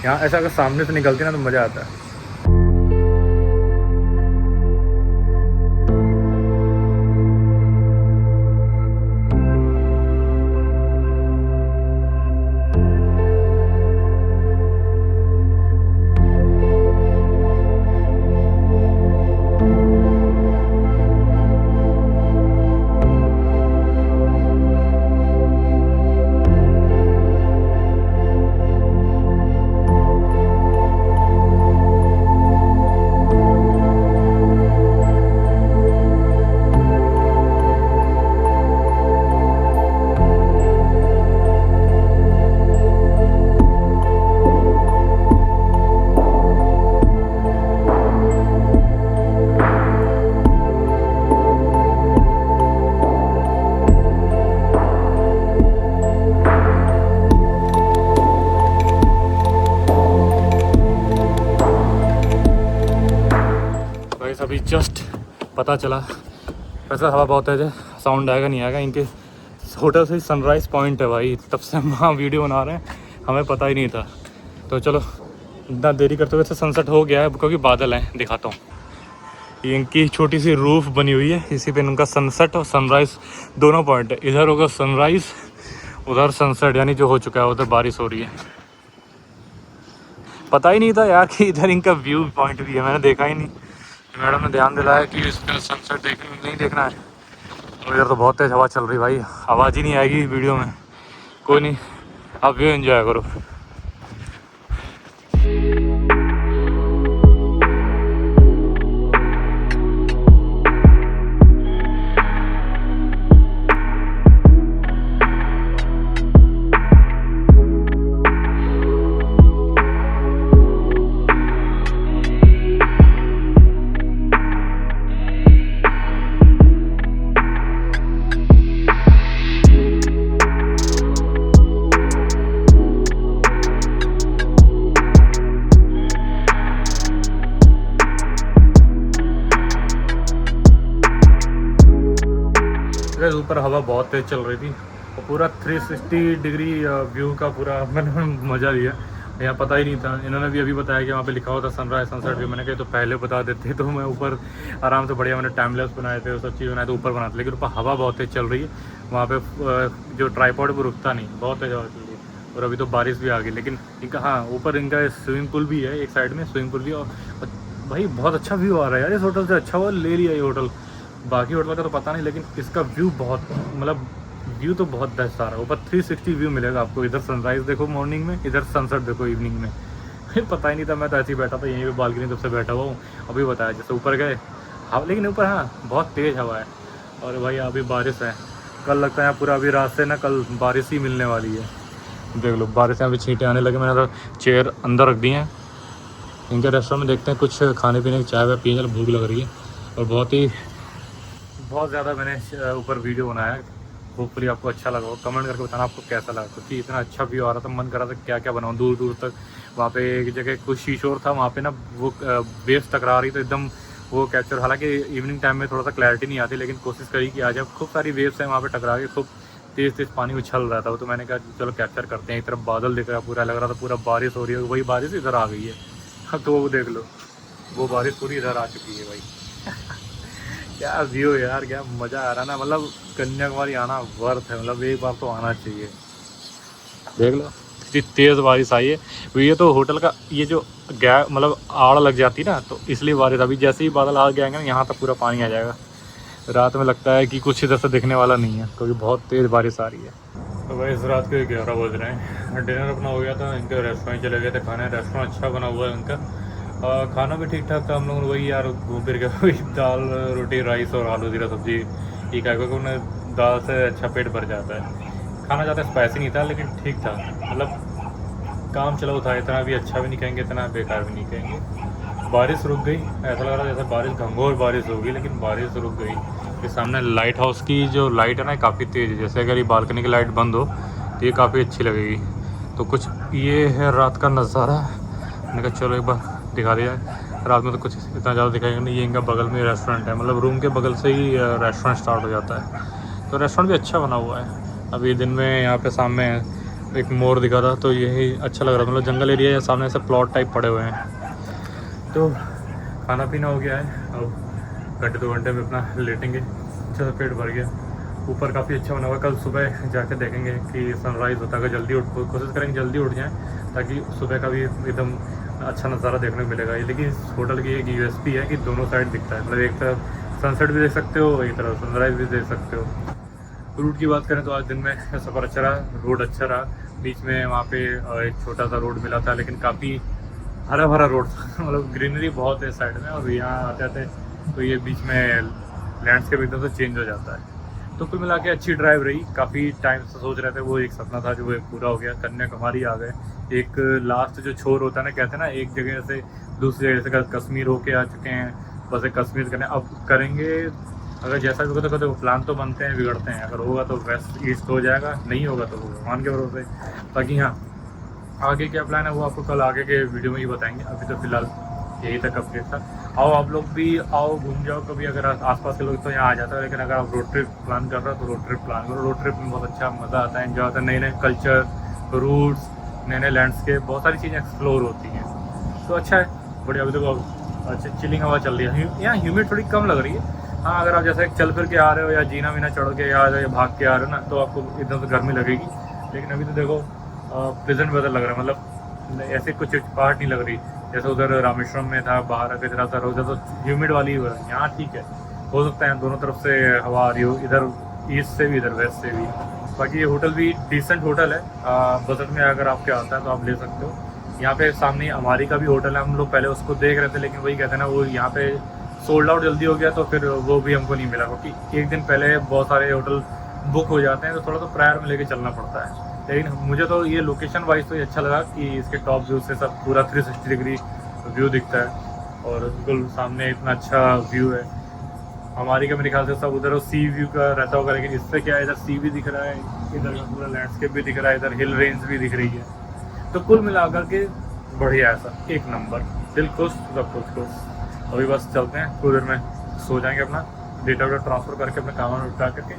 यहाँ ऐसा अगर सामने से निकलती ना तो मज़ा आता है। अभी जस्ट पता चला, वैसे हवा बहुत है, साउंड आएगा नहीं आएगा। इनके होटल से सनराइज़ पॉइंट है भाई, तब से हम वहाँ वीडियो बना रहे हैं, हमें पता ही नहीं था। तो चलो इतना देरी करते हुए सनसेट हो गया है क्योंकि बादल हैं, दिखाता हूँ। ये इनकी छोटी सी रूफ बनी हुई है, इसी पे इनका सनसेट और सनराइज़ दोनों पॉइंट है। इधर होगा सनराइज़, उधर सनसेट, यानी जो हो चुका है उधर बारिश हो रही है। पता ही नहीं था यार कि इधर इनका व्यू पॉइंट भी है, मैंने देखा ही नहीं। मैडम ने ध्यान दिलाया कि इसका सनसेट नहीं देखना है। और इधर तो बहुत तेज़ हवा चल रही भाई, आवाज़ ही नहीं आएगी वीडियो में। कोई नहीं, आप व्यू एंजॉय करो। ऊपर हवा बहुत तेज़ चल रही थी और पूरा 360 डिग्री व्यू का पूरा मैंने मज़ा लिया। यहाँ पता ही नहीं था, इन्होंने भी अभी बताया कि वहाँ पे लिखा हुआ था सनराइज सनसेट व्यू। मैंने कहा तो पहले बता देते तो मैं ऊपर आराम से बढ़िया, मैंने टाइम लैप्स बनाए थे, सब चीज़ बनाए थे, ऊपर बनाते। लेकिन ऊपर हवा बहुत तेज़ चल रही है, वहाँ पे जो ट्राईपॉड पर रुकता नहीं, बहुत तेज़ हवा चल रही है। और अभी तो बारिश भी आ गई। लेकिन इनका हाँ, ऊपर इनका स्विमिंग पूल भी है, एक साइड में स्विमिंग पूल भी। और भाई बहुत अच्छा व्यू आ रहा है यार, इस होटल से अच्छा हुआ ले लिया ये होटल। बाकी होटल का तो पता नहीं, लेकिन इसका व्यू बहुत, मतलब व्यू तो बहुत बेस्ट आ रहा है। ऊपर 360 व्यू मिलेगा आपको, इधर सनराइज़ देखो मॉर्निंग में, इधर सनसेट देखो इवनिंग में। पता ही नहीं था, मैं तो ऐसे ही बैठा था यहीं पे बालकनी, तब से बैठा हुआ हूँ। अभी बताया जैसे ऊपर गए हवा, लेकिन ऊपर हाँ बहुत तेज़ हवा है। और भाई अभी बारिश है, कल लगता है पूरा, अभी रात से ना कल बारिश ही मिलने वाली है। देख लो बारिश अभी छींटे आने लगे। मैंने तो चेयर अंदर रख दी हैं इनके रेस्टोरेंट में, देखते हैं कुछ खाने पीने की, चाय वाय पीने, भूख लग रही है। और बहुत ज़्यादा मैंने ऊपर वीडियो बनाया, होपफुली आपको अच्छा लगा हो। कमेंट करके बताना आपको कैसा लगा, क्योंकि इतना अच्छा व्यू आ रहा था, मन कर रहा था क्या क्या बनाऊँ दूर दूर तक। वहाँ पे एक जगह कुछ शीशोर था, वहाँ पे ना वो वेव्स टकरा रही, तो एकदम वो कैप्चर, हालांकि इवनिंग टाइम में थोड़ा सा क्लैरिटी नहीं आती, लेकिन कोशिश करी कि आज खूब सारी वेव्स हैं वहाँ पे टकरा के, खूब तेज़ तेज़ पानी उछल रहा था। तो मैंने कहा चलो कैप्चर करते हैं। एक तरफ बादल दिख रहा है, पूरा लग रहा था पूरा बारिश हो रही है, वही बारिश इधर आ गई है। तो वो देख लो, वो बारिश पूरी इधर आ चुकी है भाई। क्या व्यू यार, क्या मज़ा आ रहा है ना। मतलब कन्याकुमारी आना वर्थ है, मतलब एक बार तो आना चाहिए। देख लो इतनी तेज़ बारिश आई है। ये तो होटल का ये जो गैप, मतलब आड़ लग जाती ना, तो इसलिए बारिश। अभी जैसे ही बादल आ गए ना, यहाँ तक पूरा पानी आ जाएगा। रात में लगता है कि कुछ इधर से दिखने वाला नहीं है, क्योंकि बहुत तेज़ बारिश आ रही है। तो भाई इस रात के 11 बज रहे हैं। डिनर अपना हो गया था, इनके रेस्टोरेंट चले गए थे खाने। रेस्टोरेंट अच्छा बना हुआ है इनका, खाना भी ठीक ठाक था। हम लोग वही यार घूम फिर के वही दाल रोटी राइस और आलू जीरा सब्जी ठीक है, क्योंकि उन्हें दाल से अच्छा पेट भर जाता है। खाना ज़्यादा स्पाइसी नहीं था, लेकिन ठीक था, मतलब काम चलाऊ था। इतना भी अच्छा भी नहीं कहेंगे, इतना बेकार भी नहीं कहेंगे। बारिश रुक गई, ऐसा लग रहा है जैसे बारिश घंघोर बारिश होगी, लेकिन बारिश रुक गई। ये सामने लाइट हाउस की जो लाइट है ना काफ़ी तेज़ है, जैसे अगर ये बालकनी की लाइट बंद हो तो ये काफ़ी अच्छी लगेगी। तो कुछ ये है रात का नज़ारा। मैंने कहा चलो एक बार दिखा दिया है। रात में तो कुछ इतना ज़्यादा दिखाएगा नहीं। ये इनका बगल में रेस्टोरेंट है, मतलब रूम के बगल से ही रेस्टोरेंट स्टार्ट हो जाता है। तो रेस्टोरेंट भी अच्छा बना हुआ है। अभी दिन में यहाँ पे सामने एक मोर दिखा था, तो यही अच्छा लग रहा था। मतलब जंगल एरिया है, सामने से प्लॉट टाइप पड़े हुए हैं। तो खाना पीना हो गया है, अब घंटे 2 घंटे में अपना लेटेंगे। अच्छा सा पेट भर गया। ऊपर काफ़ी अच्छा बना हुआ। कल सुबह जाके देखेंगे कि सनराइज़ होता है। जल्दी उठ कोशिश करेंगे जल्दी उठ जाएँ, ताकि सुबह का भी एकदम अच्छा नज़ारा देखने को मिलेगा। ये लेकिन इस होटल की एक यूएसपी है कि दोनों साइड दिखता है। मतलब एक तरफ सनसेट भी देख सकते हो, एक तरफ सनराइज़ भी देख सकते हो। रूट की बात करें तो आज दिन में सफ़र अच्छा रहा, रोड अच्छा रहा। बीच में वहाँ पे एक छोटा सा रोड मिला था, लेकिन काफ़ी हरा भरा रोड था। मतलब ग्रीनरी बहुत है साइड में, और यहाँ आते आते तो ये बीच में लैंडस्केप एकदम से चेंज हो जाता है। तो कुल मिला के अच्छी ड्राइव रही। काफ़ी टाइम से सोच रहे थे, वो एक सपना था जो वो पूरा हो गया। कन्याकुमारी आ गए। एक लास्ट जो छोर होता है ना, कहते हैं ना, एक जगह से दूसरी जगह से कश्मीर होके आ चुके हैं। बस एक कश्मीर करने अब करेंगे। अगर जैसा भी होगा तो कहते प्लान तो बनते हैं, बिगड़ते हैं। अगर होगा तो वेस्ट ईस्ट हो जाएगा, नहीं होगा तो भगवान के भरोसे। बाकी हाँ, आगे क्या प्लान है वो आपको कल आगे के वीडियो में ही बताएंगे। अभी तो फिलहाल यही तक अपडेट था। आओ आप लोग भी आओ, घूम जाओ कभी। अगर आसपास के लोग तो यहाँ आ जाता है, लेकिन अगर आप रोड ट्रिप प्लान कर रहे हो तो रोड ट्रिप प्लान करो। रोड ट्रिप में बहुत अच्छा मज़ा आता है, एंजॉय आता है। नए नए कल्चर, रूट्स, नए नए लैंडस्केप, बहुत सारी चीज़ें एक्सप्लोर होती हैं। तो अच्छा है, बढ़िया। अभी देखो अच्छा चिलिंग हवा चल रही है। यहाँ ह्यूमिड थोड़ी कम लग रही है। हाँ, अगर आप जैसे चल फिर के आ रहे हो या जीना वीना चढ़ के या भाग के आ रहे हो ना, तो आपको एकदम से गर्मी लगेगी। लेकिन अभी तो देखो प्लेजेंट वेदर लग रहा है। मतलब ऐसे कुछ पार्ट नहीं लग रही जैसे उधर रामेश्वरम में था, बाहर अगर जरा सा उधर तो ह्यूमिड वाली हो रही है। यहाँ ठीक है, हो सकता है दोनों तरफ से हवा आ रही हो, इधर ईस्ट से भी इधर वेस्ट से भी। बाकी ये होटल भी डिसेंट होटल है। बजट में अगर आपके आता है तो आप ले सकते हो। यहाँ पे सामने हमारी का भी होटल है। हम लोग पहले उसको देख रहे थे, लेकिन वही कहते हैं ना, वो यहाँ पे सोल्ड आउट जल्दी हो गया, तो फिर वो भी हमको नहीं मिला। क्योंकि एक दिन पहले बहुत सारे होटल बुक हो जाते हैं, तो थोड़ा तो प्रायर में लेके चलना पड़ता है। लेकिन मुझे तो ये लोकेशन वाइज तो ये अच्छा लगा कि इसके टॉप व्यू से सब पूरा 360 डिग्री व्यू दिखता है, और बिल्कुल सामने इतना अच्छा व्यू है। हमारी का मेरे ख्याल से सब उधर सी व्यू का रहता होगा, लेकिन इससे क्या है, इधर सी भी दिख रहा है, इधर का पूरा लैंडस्केप भी दिख रहा है, इधर हिल रेंज भी दिख रही है। तो कुल मिलाकर के बढ़िया, ऐसा एक नंबर, दिल खुश सब कुछ खुश। अभी बस चलते हैं, थोड़ी देर में सो जाएंगे, अपना डेटा वेटा ट्रांसफ़र करके अपने काम उठा करके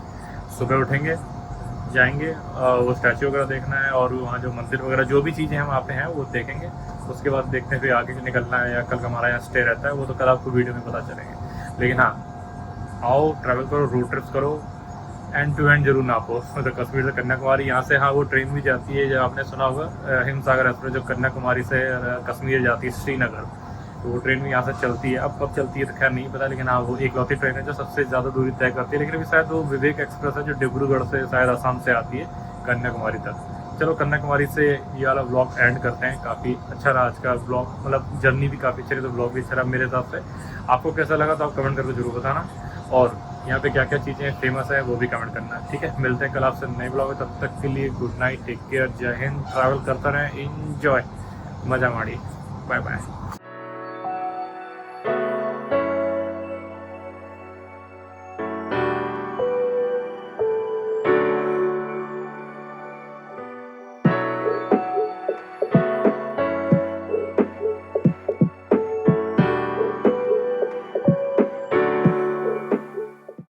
सुबह उठेंगे, जाएंगे वो स्टैचू वगैरह देखना है, और वहाँ जो मंदिर वगैरह जो भी चीज़ें हम वहाँ पे हैं वो देखेंगे। उसके बाद देखते हैं फिर आगे निकलना है, या कल का हमारा यहाँ स्टे रहता है, वो तो कल आपको वीडियो में पता चलेंगे। लेकिन हाँ, आओ ट्रैवल करो, रोड ट्रिप्स करो, एंड टू एंड जरूर नापो। मतलब कश्मीर से कन्याकुमारी यहाँ से, हाँ वो ट्रेन भी जाती है, जो आपने सुना होगा हिमसागर एक्सप्रेस, जो कन्याकुमारी से कश्मीर जाती है श्रीनगर, तो वो ट्रेन भी यहाँ से चलती है। अब कब चलती है तो खैर नहीं पता, लेकिन हाँ वो एकलौती ट्रेन है जो सबसे ज़्यादा दूरी तय करती है। लेकिन अभी शायद वो विवेक एक्सप्रेस है जो डिब्रूगढ़ से शायद आसाम से आती है कन्याकुमारी तक। चलो कन्याकुमारी से ये वाला ब्लॉग एंड करते हैं। काफ़ी अच्छा रहा आज का ब्लॉग, मतलब जर्नी भी काफ़ी अच्छी रही, तो ब्लॉग भी अच्छा रहा मेरे हिसाब से। आपको कैसा लगा तो आप कमेंट करके जरूर बताना, और यहाँ पे क्या क्या चीज़ें फेमस है वो भी कमेंट करना। ठीक है, मिलते हैं कल आपसे नए ब्लॉग में। तब तक के लिए गुड नाइट, टेक केयर, जय हिंद। ट्रैवल करता रहें, एंजॉय, मजा मारिए, बाय बाय।